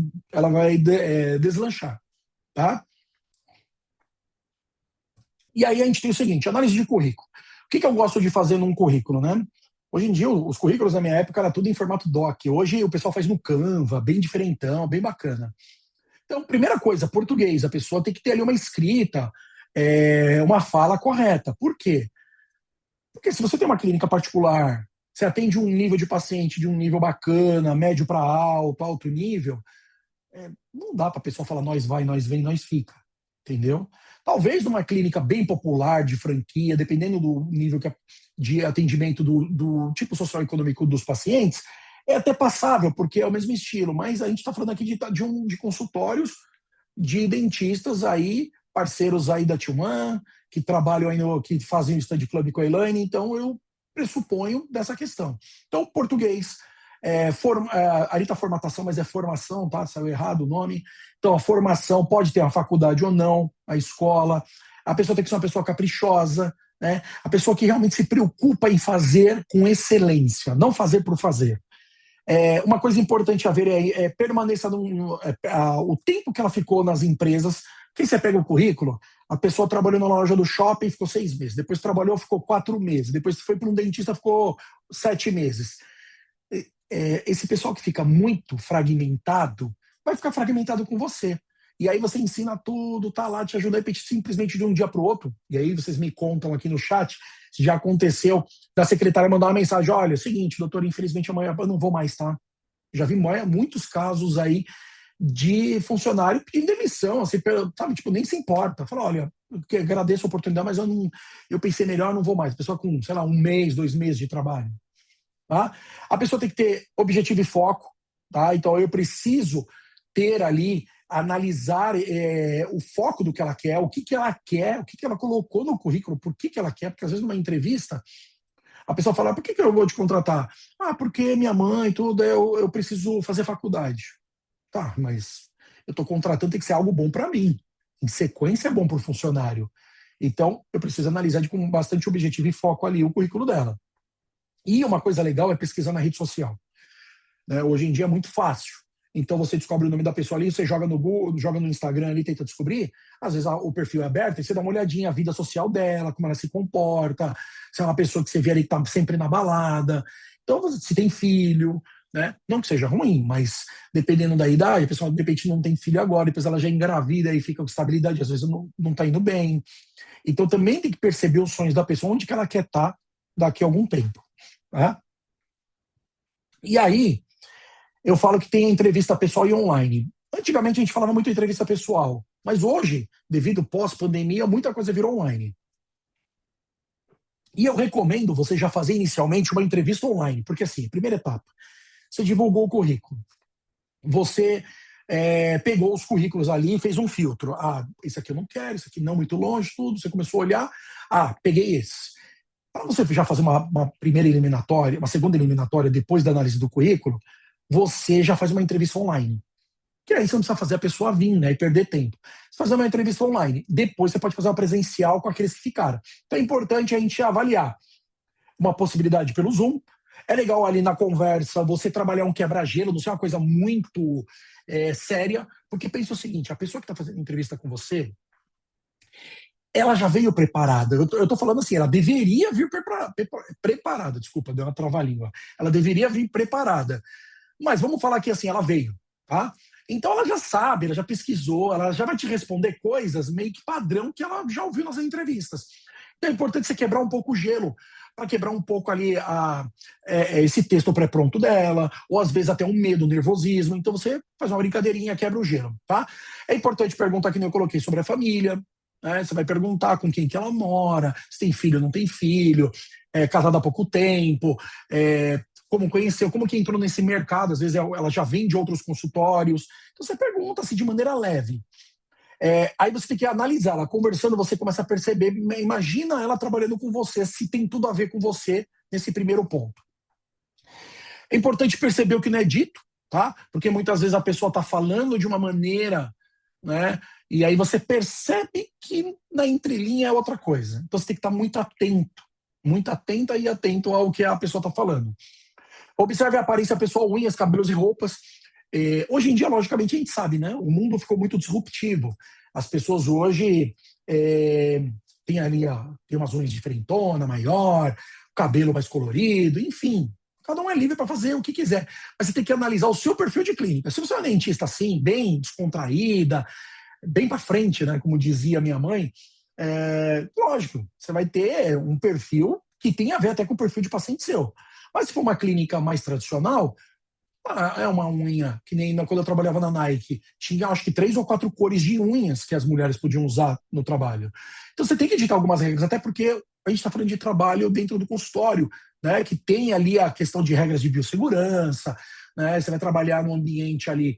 deslanchar. Tá? E aí a gente tem o seguinte, análise de currículo. O que eu gosto de fazer num currículo, né? Hoje em dia, os currículos da minha época era tudo em formato doc. Hoje o pessoal faz no Canva, bem diferentão, bem bacana. Então, primeira coisa, português. A pessoa tem que ter ali uma escrita, uma fala correta. Por quê? Porque se você tem uma clínica particular, você atende um nível de paciente de um nível bacana, médio para alto, alto nível, não dá para a pessoa falar nós vai, nós vem, nós fica. Entendeu? Talvez numa clínica bem popular, de franquia, dependendo do nível de atendimento do tipo socioeconômico dos pacientes, é até passável, porque é o mesmo estilo, mas a gente está falando aqui de consultórios de dentistas aí, parceiros aí da Tillman, que trabalham aí, que fazem o Stand Club com a Elaine, então eu pressuponho dessa questão. Então, português, ali está formatação, mas é formação, tá? Saiu errado o nome. Então, a formação pode ter uma faculdade ou não, a escola. A pessoa tem que ser uma pessoa caprichosa, né? A pessoa que realmente se preocupa em fazer com excelência, não fazer por fazer. Uma coisa importante a ver permaneça o tempo que ela ficou nas empresas Quem você pega o currículo, a pessoa trabalhou na loja do shopping, ficou 6 meses. Depois trabalhou, ficou 4 meses. Depois foi para um dentista, ficou 7 meses. Esse pessoal que fica muito fragmentado, vai ficar fragmentado com você. E aí você ensina tudo, tá lá, te ajuda a repetir simplesmente de um dia para o outro. E aí vocês me contam aqui no chat se já aconteceu da secretária mandar uma mensagem: olha, é o seguinte, doutor, infelizmente amanhã eu não vou mais, tá? Já vi muitos casos aí de funcionário pedindo demissão, assim, sabe, tipo, nem se importa. Fala, olha, eu agradeço a oportunidade, mas eu pensei melhor, não vou mais. A pessoa com, sei lá, 1 mês, 2 meses de trabalho. Tá? A pessoa tem que ter objetivo e foco, tá? Então eu preciso ter ali, analisar o foco do que ela quer, o que ela quer, o que ela colocou no currículo, por que ela quer, porque às vezes numa entrevista a pessoa fala: por que eu vou te contratar? Ah, porque minha mãe, tudo, eu preciso fazer faculdade. Tá, mas eu estou contratando, tem que ser algo bom para mim. Em sequência é bom para o funcionário. Então eu preciso analisar com bastante objetivo e foco ali o currículo dela. E uma coisa legal é pesquisar na rede social. Né? Hoje em dia é muito fácil. Então você descobre o nome da pessoa ali, você joga no Google, joga no Instagram ali, tenta descobrir. Às vezes o perfil é aberto e você dá uma olhadinha, a vida social dela, como ela se comporta, se é uma pessoa que você vê ali que tá sempre na balada. Então, se tem filho, né? Não que seja ruim, mas dependendo da idade, a pessoa de repente não tem filho agora, depois ela já engravida e fica com estabilidade, às vezes não tá indo bem. Então também tem que perceber os sonhos da pessoa, onde que ela quer estar daqui a algum tempo. Tá? E aí, eu falo que tem entrevista pessoal e online. Antigamente a gente falava muito entrevista pessoal, mas hoje, devido pós-pandemia, muita coisa virou online. E eu recomendo você já fazer inicialmente uma entrevista online, porque assim, primeira etapa, você divulgou o currículo, você pegou os currículos ali e fez um filtro. Ah, esse aqui eu não quero, esse aqui não, muito longe, tudo. Você começou a olhar, ah, peguei esse. Para você já fazer uma primeira eliminatória, uma segunda eliminatória depois da análise do currículo, você já faz uma entrevista online. Que aí você não precisa fazer a pessoa vir, né, e perder tempo. Você fazer uma entrevista online. Depois você pode fazer uma presencial com aqueles que ficaram. Então é importante a gente avaliar uma possibilidade pelo Zoom. É legal ali na conversa você trabalhar um quebra-gelo, não ser uma coisa muito séria, porque pensa o seguinte: a pessoa que está fazendo entrevista com você, ela já veio preparada. Eu tô falando assim, ela deveria vir preparada. Desculpa, deu uma trava-língua. Ela deveria vir preparada. Mas vamos falar que assim, ela veio, tá? Então ela já sabe, ela já pesquisou, ela já vai te responder coisas meio que padrão que ela já ouviu nas entrevistas. Então é importante você quebrar um pouco o gelo, para quebrar um pouco ali esse texto pré-pronto dela, ou às vezes até um medo, um nervosismo. Então você faz uma brincadeirinha, quebra o gelo, tá? É importante perguntar, que nem eu coloquei, sobre a família. Né? Você vai perguntar com quem que ela mora, se tem filho ou não tem filho, casada há pouco tempo, como conheceu, como que entrou nesse mercado. Às vezes ela já vem de outros consultórios. Então você pergunta assim de maneira leve. Aí você tem que analisar ela. Conversando, você começa a perceber. Imagina ela trabalhando com você, se tem tudo a ver com você nesse primeiro ponto. É importante perceber o que não é dito, tá? Porque muitas vezes a pessoa está falando de uma maneira, né? E aí você percebe que na entrelinha é outra coisa. Então você tem que estar muito atenta e atento ao que a pessoa está falando. Observe a aparência pessoal, unhas, cabelos e roupas. Hoje em dia, logicamente, a gente sabe, né? O mundo ficou muito disruptivo. As pessoas hoje têm ali tem umas unhas diferentonas, maior, cabelo mais colorido, enfim. Cada um é livre para fazer o que quiser. Mas você tem que analisar o seu perfil de clínica. Se você é uma dentista assim, bem descontraída, bem para frente, né? Como dizia minha mãe, lógico, você vai ter um perfil que tem a ver até com o perfil de paciente seu. Mas se for uma clínica mais tradicional, é uma unha, que nem quando eu trabalhava na Nike, tinha acho que 3 ou 4 cores de unhas que as mulheres podiam usar no trabalho. Então você tem que editar algumas regras, até porque a gente está falando de trabalho dentro do consultório, né, que tem ali a questão de regras de biossegurança, né, você vai trabalhar num ambiente ali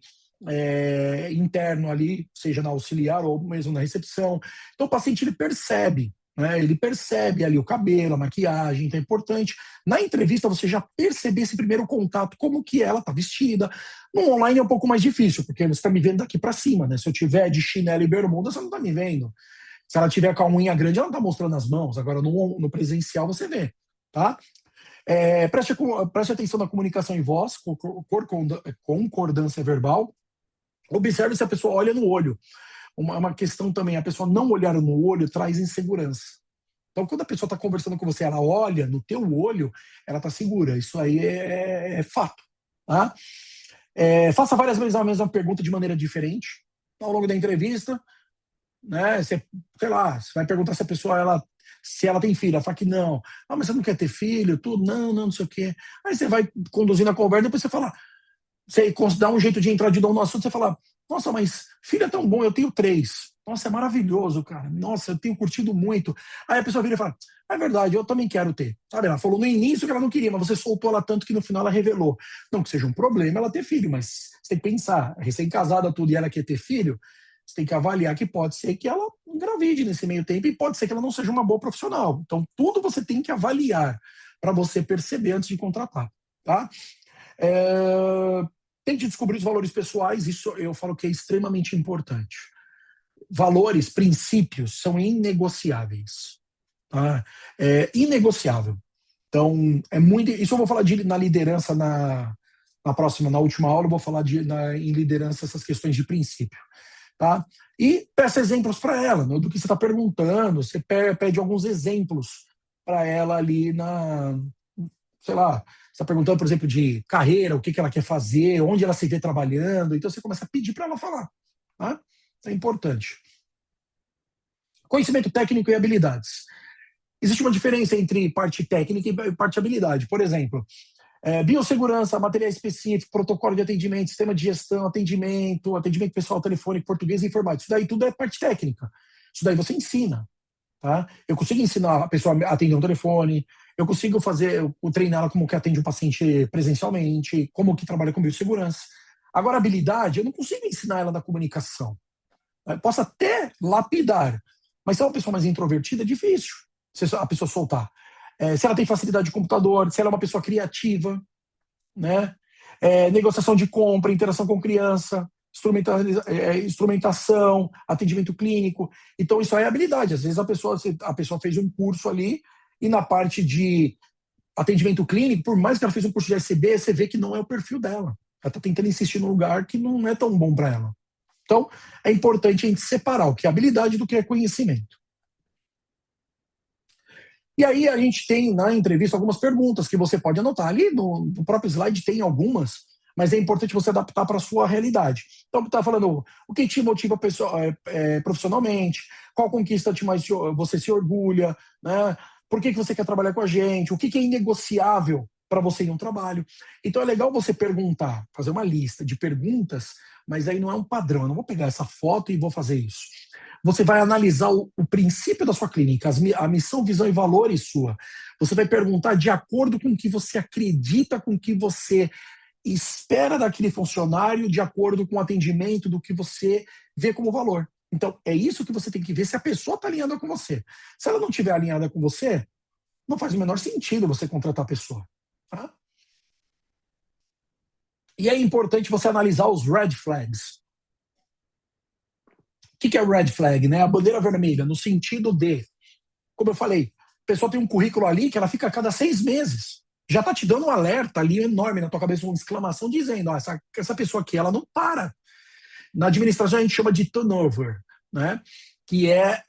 interno ali, seja na auxiliar ou mesmo na recepção. Então o paciente ele percebe, né, ele percebe ali o cabelo, a maquiagem. Então é importante na entrevista você já perceber esse primeiro contato, como que ela está vestida. No online é um pouco mais difícil, porque você está me vendo daqui para cima, né? Se eu tiver de chinelo e bermuda, você não está me vendo. Se ela tiver com a unha grande, ela não está mostrando as mãos. Agora no presencial você vê, tá? Preste atenção na comunicação em voz, concordância verbal. Observe se a pessoa olha no olho. uma questão também, a pessoa não olhar no olho traz insegurança. Então, quando a pessoa está conversando com você, ela olha no teu olho, ela está segura. Isso aí é fato. Tá? Faça várias vezes a mesma pergunta de maneira diferente ao longo da entrevista. Né? Você, sei lá, você vai perguntar se a pessoa se ela tem filho. Ela fala que não. Ah, mas você não quer ter filho? Tudo? Não, não sei o quê. Aí você vai conduzindo a conversa, depois você fala, você dá um jeito de entrar de novo no assunto, você fala, nossa, mas filho é tão bom, eu tenho 3. Nossa, é maravilhoso, cara. Nossa, eu tenho curtido muito. Aí a pessoa vira e fala, é verdade, eu também quero ter. Sabe, ela falou no início que ela não queria, mas você soltou ela tanto que no final ela revelou. Não que seja um problema ela ter filho, mas você tem que pensar, recém-casada tudo e ela quer ter filho, você tem que avaliar que pode ser que ela engravide nesse meio tempo e pode ser que ela não seja uma boa profissional. Então, tudo você tem que avaliar para você perceber antes de contratar, tá? Tente descobrir os valores pessoais, isso eu falo que é extremamente importante. Valores, princípios são inegociáveis. Tá? É inegociável. Então, é muito. Isso eu vou falar na liderança na última aula, eu vou falar em liderança essas questões de princípio. Tá? E peça exemplos para ela, do que você está perguntando, você pede alguns exemplos para ela ali sei lá, você está perguntando, por exemplo, de carreira, o que ela quer fazer, onde ela se vê trabalhando, então você começa a pedir para ela falar. Tá? É importante. Conhecimento técnico e habilidades. Existe uma diferença entre parte técnica e parte habilidade. Por exemplo, biossegurança, material específico, protocolo de atendimento, sistema de gestão, atendimento pessoal telefônico, português e informática. Isso daí tudo é parte técnica. Isso daí você ensina. Tá? Eu consigo ensinar a pessoa a atender um telefone, eu consigo treinar ela como que atende um paciente presencialmente, como que trabalha com biossegurança. Agora, habilidade, eu não consigo ensinar ela na comunicação. Eu posso até lapidar, mas se é uma pessoa mais introvertida, é difícil a pessoa soltar. Se ela tem facilidade de computador, se ela é uma pessoa criativa, né? Negociação de compra, interação com criança, instrumentação, atendimento clínico. Então, isso aí é habilidade. Às vezes a pessoa fez um curso ali e na parte de atendimento clínico, por mais que ela fez um curso de SB, você vê que não é o perfil dela. Ela está tentando insistir num lugar que não é tão bom para ela. Então, é importante a gente separar o que é habilidade do que é conhecimento. E aí a gente tem na entrevista algumas perguntas que você pode anotar. Ali no próprio slide tem algumas, mas é importante você adaptar para a sua realidade. Então, está falando o que te motiva profissionalmente, qual conquista você se orgulha, né? Por que você quer trabalhar com a gente, o que é inegociável para você em um trabalho. Então é legal você perguntar, fazer uma lista de perguntas, mas aí não é um padrão. Eu não vou pegar essa foto e vou fazer isso. Você vai analisar o princípio da sua clínica, a missão, visão e valores sua. Você vai perguntar de acordo com o que você acredita, com o que você espera daquele funcionário, de acordo com o atendimento, do que você vê como valor. Então, é isso que você tem que ver se a pessoa está alinhada com você. Se ela não estiver alinhada com você, não faz o menor sentido você contratar a pessoa. Tá? E é importante você analisar os red flags. O que é red flag? Né? A bandeira vermelha, no sentido de, como eu falei, a pessoa tem um currículo ali que ela fica a cada 6 meses. Já está te dando um alerta ali enorme na tua cabeça, uma exclamação dizendo, essa pessoa aqui, ela não para. Na administração a gente chama de turnover, né? Que é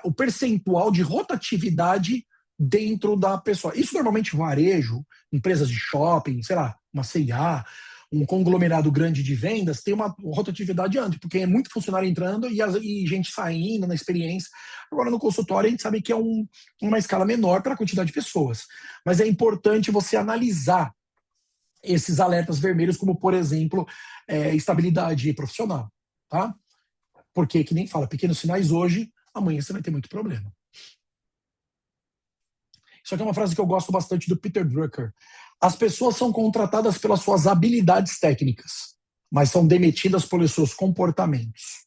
o percentual de rotatividade dentro da pessoa. Isso normalmente varejo, empresas de shopping, sei lá, uma C&A, um conglomerado grande de vendas, tem uma rotatividade alta, porque é muito funcionário entrando e gente saindo na experiência. Agora, no consultório, a gente sabe que é uma escala menor para a quantidade de pessoas. Mas é importante você analisar esses alertas vermelhos, como, por exemplo, estabilidade profissional. Tá? Porque, que nem fala, pequenos sinais hoje, amanhã você vai ter muito problema. Isso aqui é uma frase que eu gosto bastante do Peter Drucker. As pessoas são contratadas pelas suas habilidades técnicas, mas são demitidas pelos seus comportamentos.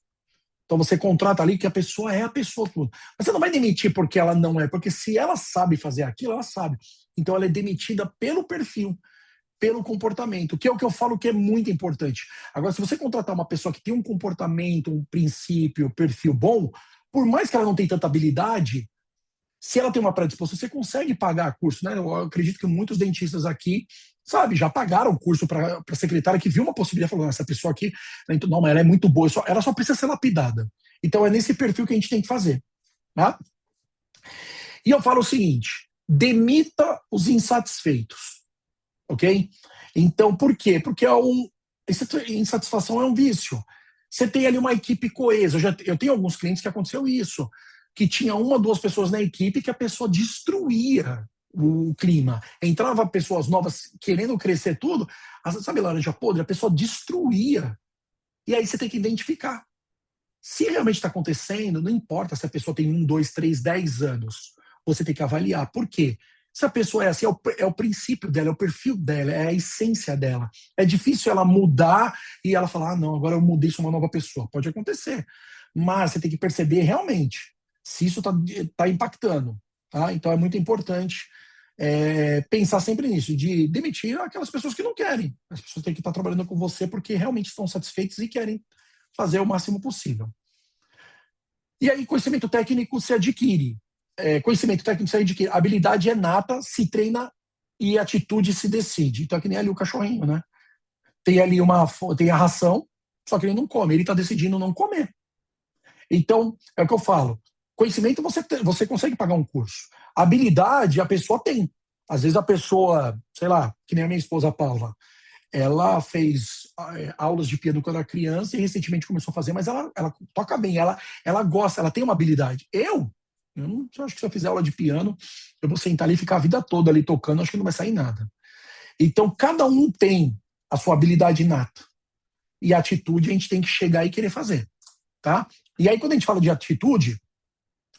Então você contrata ali que a pessoa é a pessoa. Mas você não vai demitir porque ela não é, porque se ela sabe fazer aquilo, ela sabe. Então ela é demitida pelo perfil, pelo comportamento, que é o que eu falo que é muito importante. Agora, se você contratar uma pessoa que tem um comportamento, um princípio, um perfil bom, por mais que ela não tenha tanta habilidade, se ela tem uma predisposição, você consegue pagar curso, né? Eu acredito que muitos dentistas aqui, sabe, já pagaram curso para a secretária que viu uma possibilidade, falou, essa pessoa aqui, não, mas ela é muito boa, ela só precisa ser lapidada. Então é nesse perfil que a gente tem que fazer. Tá? E eu falo o seguinte, demita os insatisfeitos. Ok? Então, por quê? Porque insatisfação é um vício. Você tem ali uma equipe coesa. Eu tenho alguns clientes que aconteceu isso, que tinha uma, duas pessoas na equipe que a pessoa destruía o clima. Entrava pessoas novas querendo crescer tudo, sabe laranja podre? A pessoa destruía. E aí você tem que identificar. Se realmente está acontecendo, não importa se a pessoa tem 1, 2, 3, 10 anos, você tem que avaliar. Por quê? Se a pessoa é assim, é o princípio dela, é o perfil dela, é a essência dela. É difícil ela mudar e ela falar, não, agora eu mudei, sou uma nova pessoa. Pode acontecer. Mas você tem que perceber realmente se isso está impactando. Tá? Então é muito importante pensar sempre nisso, de demitir aquelas pessoas que não querem. As pessoas têm que estar trabalhando com você porque realmente estão satisfeitas e querem fazer o máximo possível. E aí, conhecimento técnico se adquire. Conhecimento técnico se adquire. Habilidade é nata, se treina e atitude se decide. Então é que nem ali o cachorrinho, né? Tem ali tem a ração, só que ele não come. Ele está decidindo não comer. Então, é o que eu falo. Conhecimento você consegue pagar um curso. Habilidade a pessoa tem. Às vezes a pessoa, sei lá, que nem a minha esposa Paula, ela fez aulas de piano quando era criança e recentemente começou a fazer, mas ela toca bem, ela gosta, ela tem uma habilidade. Eu acho que se eu fizer aula de piano, eu vou sentar ali e ficar a vida toda ali tocando, acho que não vai sair nada. Então, cada um tem a sua habilidade inata. E a atitude a gente tem que chegar e querer fazer. Tá? E aí, quando a gente fala de atitude,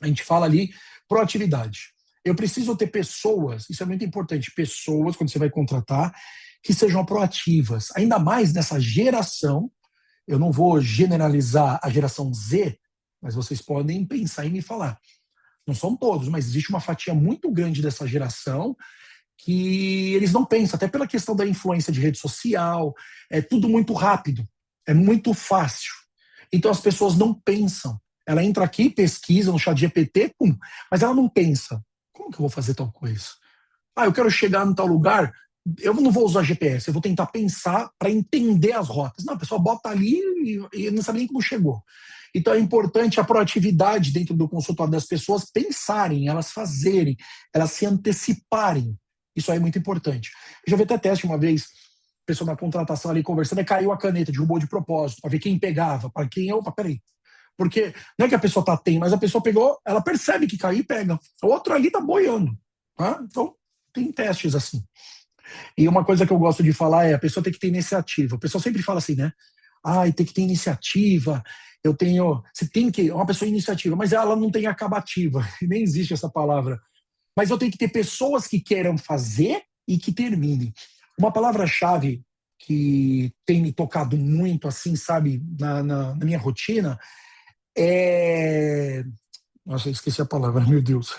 a gente fala ali proatividade. Eu preciso ter pessoas, isso é muito importante, pessoas, quando você vai contratar, que sejam proativas. Ainda mais nessa geração, eu não vou generalizar a geração Z, mas vocês podem pensar e me falar. Não são todos, mas existe uma fatia muito grande dessa geração que eles não pensam, até pela questão da influência de rede social, é tudo muito rápido, é muito fácil. Então as pessoas não pensam. Ela entra aqui, pesquisa no chat GPT, pum, mas ela não pensa. Como que eu vou fazer tal coisa? Eu quero chegar em tal lugar, eu não vou usar GPS, eu vou tentar pensar para entender as rotas. Não, a pessoa bota ali e não sabe nem como chegou. Então é importante a proatividade dentro do consultório das pessoas pensarem, elas fazerem, elas se anteciparem. Isso aí é muito importante. Eu já vi até teste uma vez, pessoa na contratação ali conversando, e caiu a caneta, derrubou de propósito, para ver quem pegava, para quem... Opa, peraí. Porque não é que a pessoa mas a pessoa pegou, ela percebe que caiu e pega. O outro ali tá boiando. Tá? Então, tem testes assim. E uma coisa que eu gosto de falar é a pessoa tem que ter iniciativa. O pessoal sempre fala assim, né? Tem que ter iniciativa. Você tem que... Uma pessoa iniciativa, mas ela não tem acabativa. Nem existe essa palavra. Mas eu tenho que ter pessoas que queiram fazer e que terminem. Uma palavra-chave que tem me tocado muito, assim, sabe, na minha rotina é... Nossa, eu esqueci a palavra, meu Deus.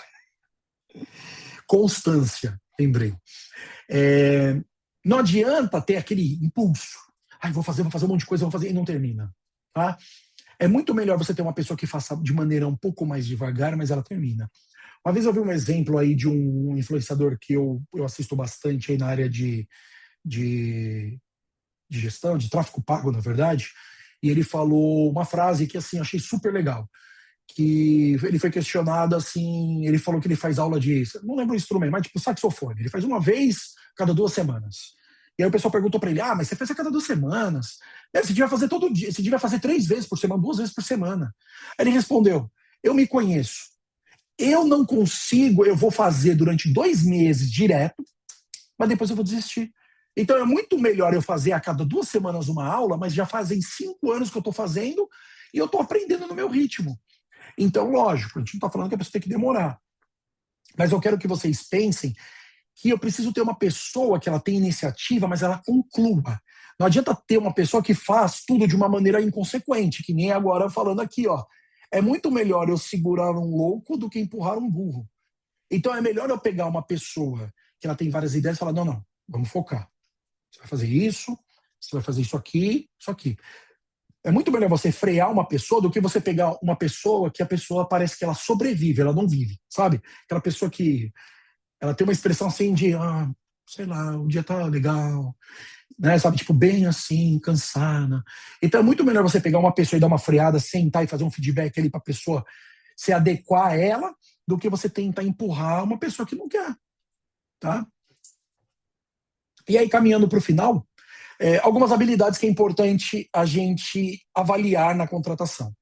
Constância, lembrei. Não adianta ter aquele impulso. Vou fazer um monte de coisa, vou fazer e não termina. Tá? É muito melhor você ter uma pessoa que faça de maneira um pouco mais devagar, mas ela termina. Uma vez eu vi um exemplo aí de um influenciador que eu assisto bastante aí na área de gestão, de tráfego pago, na verdade, e ele falou uma frase que assim achei super legal, que ele foi questionado assim, ele falou que ele faz aula de, não lembro o instrumento, mas tipo saxofone, ele faz uma vez cada 2 semanas. E aí o pessoal perguntou para ele, mas você faz a cada 2 semanas, você devia fazer todo dia, você devia fazer 3 vezes por semana, 2 vezes por semana. Aí ele respondeu, eu me conheço, eu não consigo, eu vou fazer durante 2 meses direto, mas depois eu vou desistir. Então é muito melhor eu fazer a cada 2 semanas uma aula, mas já fazem 5 anos que eu estou fazendo e eu estou aprendendo no meu ritmo. Então, lógico, a gente não está falando que a pessoa tem que demorar. Mas eu quero que vocês pensem que eu preciso ter uma pessoa que ela tem iniciativa, mas ela conclua. Não adianta ter uma pessoa que faz tudo de uma maneira inconsequente, que nem agora falando aqui, ó. É muito melhor eu segurar um louco do que empurrar um burro. Então é melhor eu pegar uma pessoa que ela tem várias ideias e falar, não, vamos focar. Você vai fazer isso, você vai fazer isso aqui, isso aqui. É muito melhor você frear uma pessoa do que você pegar uma pessoa que a pessoa parece que ela sobrevive, ela não vive, sabe? Aquela pessoa que ela tem uma expressão assim de, sei lá, o dia tá legal, né? Sabe, tipo, bem assim, cansada. Então é muito melhor você pegar uma pessoa e dar uma freada, sentar e fazer um feedback ali para a pessoa se adequar a ela, do que você tentar empurrar uma pessoa que não quer, tá? E aí, caminhando para o final, algumas habilidades que é importante a gente avaliar na contratação.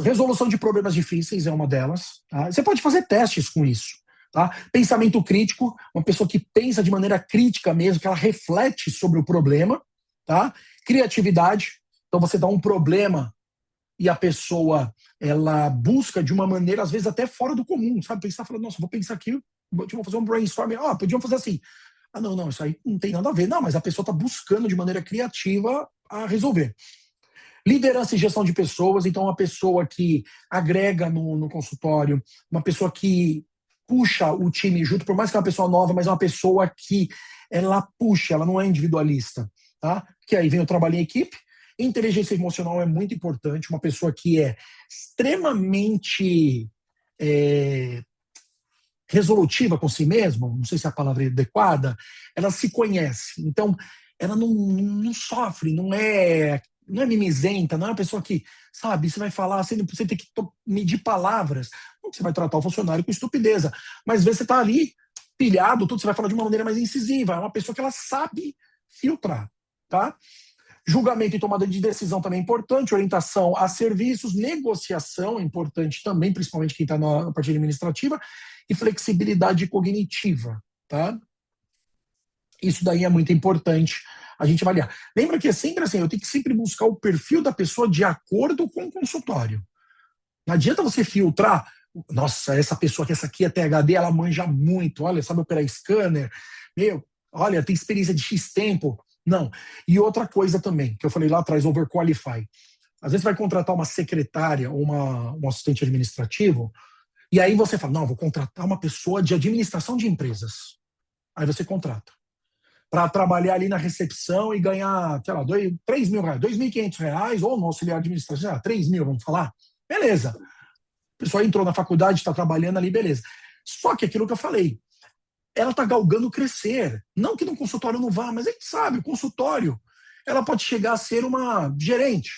Resolução de problemas difíceis é uma delas. Tá? Você pode fazer testes com isso. Tá? Pensamento crítico, uma pessoa que pensa de maneira crítica mesmo, que ela reflete sobre o problema. Tá? Criatividade, então você dá um problema e a pessoa ela busca de uma maneira, às vezes, até fora do comum, sabe? Pensar, falando, nossa, vou pensar aqui, vou fazer um brainstorming, podiam fazer assim. Ah, não, isso aí não tem nada a ver. Não, mas a pessoa está buscando de maneira criativa a resolver. Liderança e gestão de pessoas, então uma pessoa que agrega no consultório, uma pessoa que puxa o time junto, por mais que é uma pessoa nova, mas é uma pessoa que ela puxa, ela não é individualista, tá? Que aí vem o trabalho em equipe. Inteligência emocional é muito importante, uma pessoa que é extremamente resolutiva com si mesma, não sei se a palavra é adequada, ela se conhece, então ela não sofre, não é mimizenta, não é uma pessoa que, sabe, você vai falar, você tem que medir palavras, não que você vai tratar o funcionário com estupideza, mas às vezes você está ali pilhado, tudo, você vai falar de uma maneira mais incisiva, é uma pessoa que ela sabe filtrar, tá? Julgamento e tomada de decisão também é importante, orientação a serviços, negociação é importante também, principalmente quem está na parte administrativa, e flexibilidade cognitiva, tá? Isso daí é muito importante a gente avaliar. Lembra que é sempre assim, eu tenho que sempre buscar o perfil da pessoa de acordo com o consultório. Não adianta você filtrar, nossa, essa pessoa que essa aqui é THD, ela manja muito, olha, sabe operar scanner, olha, tem experiência de X tempo. Não. E outra coisa também, que eu falei lá atrás, overqualify. Às vezes você vai contratar uma secretária ou um assistente administrativo, e aí você fala, não, vou contratar uma pessoa de administração de empresas. Aí você contrata. Para trabalhar ali na recepção e ganhar, sei lá, 3 mil reais, 2.500 reais, ou no auxiliar administrativo, 3 mil, vamos falar? Beleza. A pessoa entrou na faculdade, está trabalhando ali, beleza. Só que aquilo que eu falei, ela está galgando crescer. Não que no consultório não vá, mas a gente sabe, o consultório, ela pode chegar a ser uma gerente.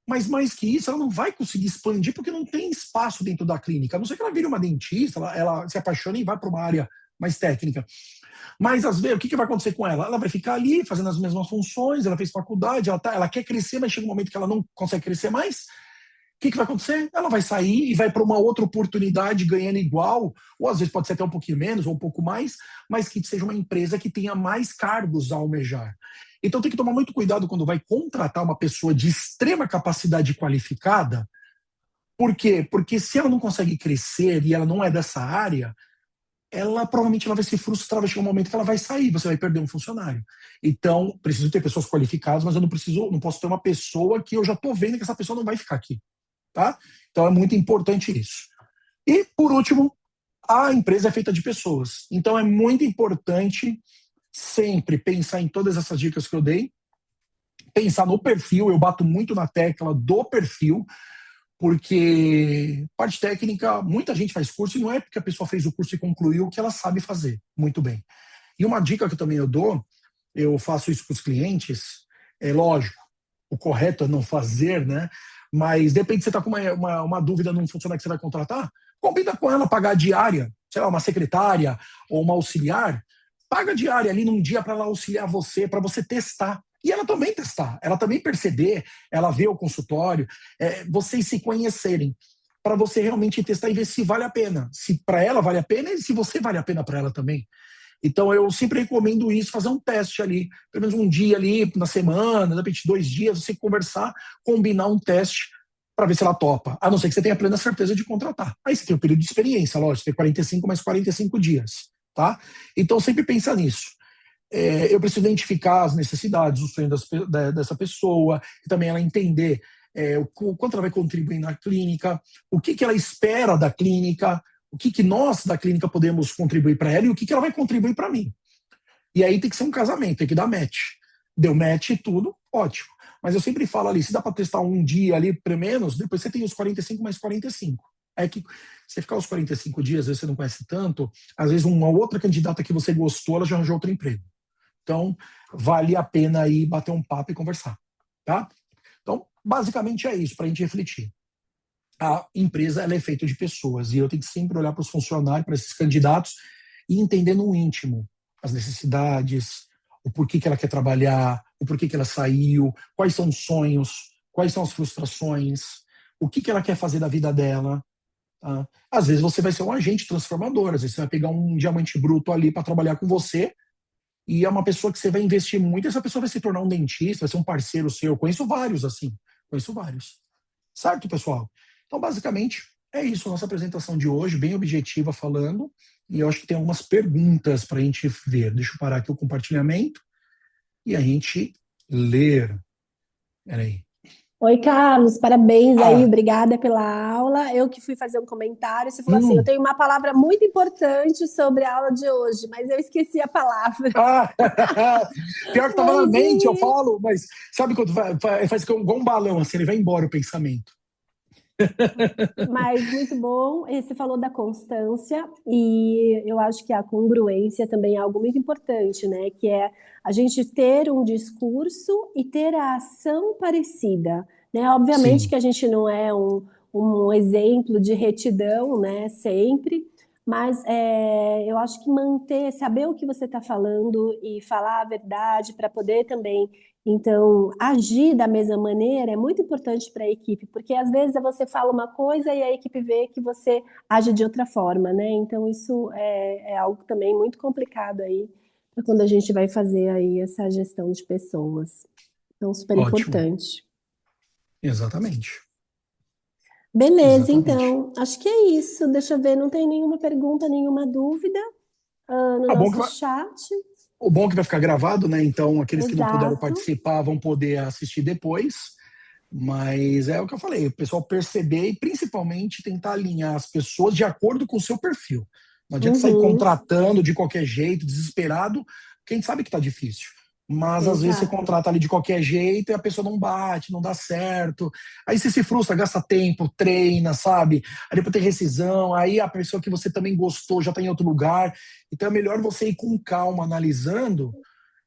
Mas mais que isso, ela não vai conseguir expandir porque não tem espaço dentro da clínica. A não ser que ela vire uma dentista, ela se apaixone e vá para uma área mais técnica. Mas, às vezes, o que vai acontecer com ela? Ela vai ficar ali fazendo as mesmas funções, ela fez faculdade, ela quer crescer, mas chega um momento que ela não consegue crescer mais. O que vai acontecer? Ela vai sair e vai para uma outra oportunidade ganhando igual, ou às vezes pode ser até um pouquinho menos, ou um pouco mais, mas que seja uma empresa que tenha mais cargos a almejar. Então tem que tomar muito cuidado quando vai contratar uma pessoa de extrema capacidade qualificada. Por quê? Porque se ela não consegue crescer e ela não é dessa área, ela provavelmente vai se frustrar, vai chegar um momento que ela vai sair, você vai perder um funcionário. Então, preciso ter pessoas qualificadas, mas eu não posso ter uma pessoa que eu já estou vendo que essa pessoa não vai ficar aqui. Tá? Então é muito importante isso. E, por último, a empresa é feita de pessoas. Então é muito importante sempre pensar em todas essas dicas que eu dei, pensar no perfil, eu bato muito na tecla do perfil, porque parte técnica, muita gente faz curso e não é porque a pessoa fez o curso e concluiu que ela sabe fazer muito bem. E uma dica que também eu dou, eu faço isso com os clientes, é lógico, o correto é não fazer, né? Mas depende, você está com uma dúvida num funcionário que você vai contratar, combina com ela pagar diária, sei lá, uma secretária ou uma auxiliar, paga diária ali num dia para ela auxiliar você, para você testar. E ela também testar, ela também perceber, ela ver o consultório, vocês se conhecerem, para você realmente testar e ver se vale a pena. Se para ela vale a pena e se você vale a pena para ela também. Então, eu sempre recomendo isso, fazer um teste ali, pelo menos um dia ali na semana, de repente 2 dias, você conversar, combinar um teste para ver se ela topa. A não ser que você tenha plena certeza de contratar. Aí você tem um período de experiência, lógico, tem 45 mais 45 dias, tá? Então, sempre pensa nisso. Eu preciso identificar as necessidades, os sonhos dessa pessoa, e também ela entender o quanto ela vai contribuir na clínica, o que ela espera da clínica, o que nós da clínica podemos contribuir para ela e o que ela vai contribuir para mim. E aí tem que ser um casamento, tem que dar match. Deu match e tudo, ótimo. Mas eu sempre falo ali, se dá para testar um dia ali, pelo menos, depois você tem os 45 mais 45. É que você ficar os 45 dias, às vezes você não conhece tanto, às vezes uma outra candidata que você gostou, ela já arranjou outro emprego. Então, vale a pena aí bater um papo e conversar, tá? Então, basicamente é isso, para a gente refletir. A empresa ela é feita de pessoas e eu tenho que sempre olhar para os funcionários, para esses candidatos e entender no íntimo as necessidades, o porquê que ela quer trabalhar, o porquê que ela saiu, quais são os sonhos, quais são as frustrações, o que ela quer fazer da vida dela. Tá? Às vezes você vai ser um agente transformador, às vezes você vai pegar um diamante bruto ali para trabalhar com você e é uma pessoa que você vai investir muito, essa pessoa vai se tornar um dentista, vai ser um parceiro seu. Eu conheço vários assim, conheço vários. Certo, pessoal? Então, basicamente, é isso a nossa apresentação de hoje, bem objetiva falando, e eu acho que tem algumas perguntas para a gente ver. Deixa eu parar aqui o compartilhamento e a gente ler. Peraí. Oi, Carlos, parabéns aí, Ah, obrigada pela aula. Eu que fui fazer um comentário, você falou assim, eu hum, tenho uma palavra muito importante sobre a aula de hoje, mas eu esqueci a palavra. ah, pior que estava na Morri de mente, eu rir. falo, mas sabe quando faz igual um balão, assim, ele vai embora o pensamento. Mas muito bom. E você falou da constância e eu acho que a congruência também é algo muito importante, né? Que é a gente ter um discurso e ter a ação parecida, né? Obviamente Sim, que a gente não é um exemplo de retidão, né? Sempre, mas eu acho que manter, saber o que você está falando e falar a verdade para poder também então, agir da mesma maneira é muito importante para a equipe, porque às vezes você fala uma coisa e a equipe vê que você age de outra forma, né? Então, isso é algo também muito complicado aí, pra quando a gente vai fazer aí essa gestão de pessoas. Então, super ótimo. importante. Exatamente. Beleza, Exatamente. então, acho que é isso. Deixa eu ver, não tem nenhuma pergunta, nenhuma dúvida, no Ah, bom que nosso vai, chat. o bom é que vai ficar gravado, né? Então, aqueles que não puderam Exato. participar vão poder assistir depois. Mas é o que eu falei, o pessoal perceber e principalmente tentar alinhar as pessoas de acordo com o seu perfil. Não adianta sair Uhum, contratando de qualquer jeito, desesperado, porque a gente sabe que está difícil. Mas às vezes você exato. contrata ali de qualquer jeito e a pessoa não bate, não dá certo. Aí você se frustra, gasta tempo, treina, sabe? Aí depois tem rescisão, aí a pessoa que você também gostou já está em outro lugar. Então é melhor você ir com calma, analisando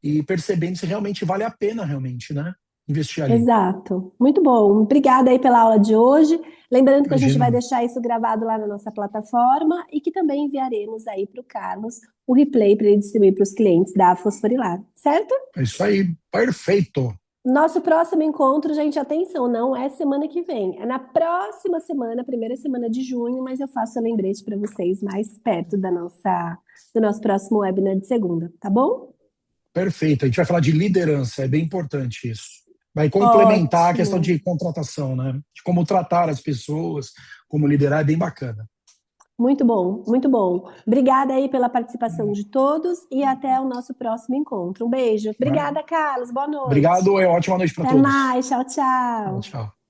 e percebendo se realmente vale a pena, realmente, né? Investir ali. Exato. Muito bom. Obrigada aí pela aula de hoje. Lembrando que a gente vai Imagina. deixar isso gravado lá na nossa plataforma e que também enviaremos aí para o Carlos o replay para ele distribuir para os clientes da Fosforilar, certo? É isso aí, perfeito. Nosso próximo encontro, gente, atenção, não é semana que vem, é na próxima semana, primeira semana de junho, mas eu faço o lembrete para vocês mais perto do nosso próximo webinar de segunda, tá bom? Perfeito. A gente vai falar de liderança, é bem importante isso. Vai complementar a questão Ótimo. de contratação, né? De como tratar as pessoas, como liderar, é bem bacana. Muito bom, muito bom. Obrigada aí pela participação de todos e até o nosso próximo encontro. Um beijo. Né? Obrigada, Carlos. Boa noite. Obrigado, é ótima noite para Até todos. mais. Tchau, Tchau, tchau. tchau.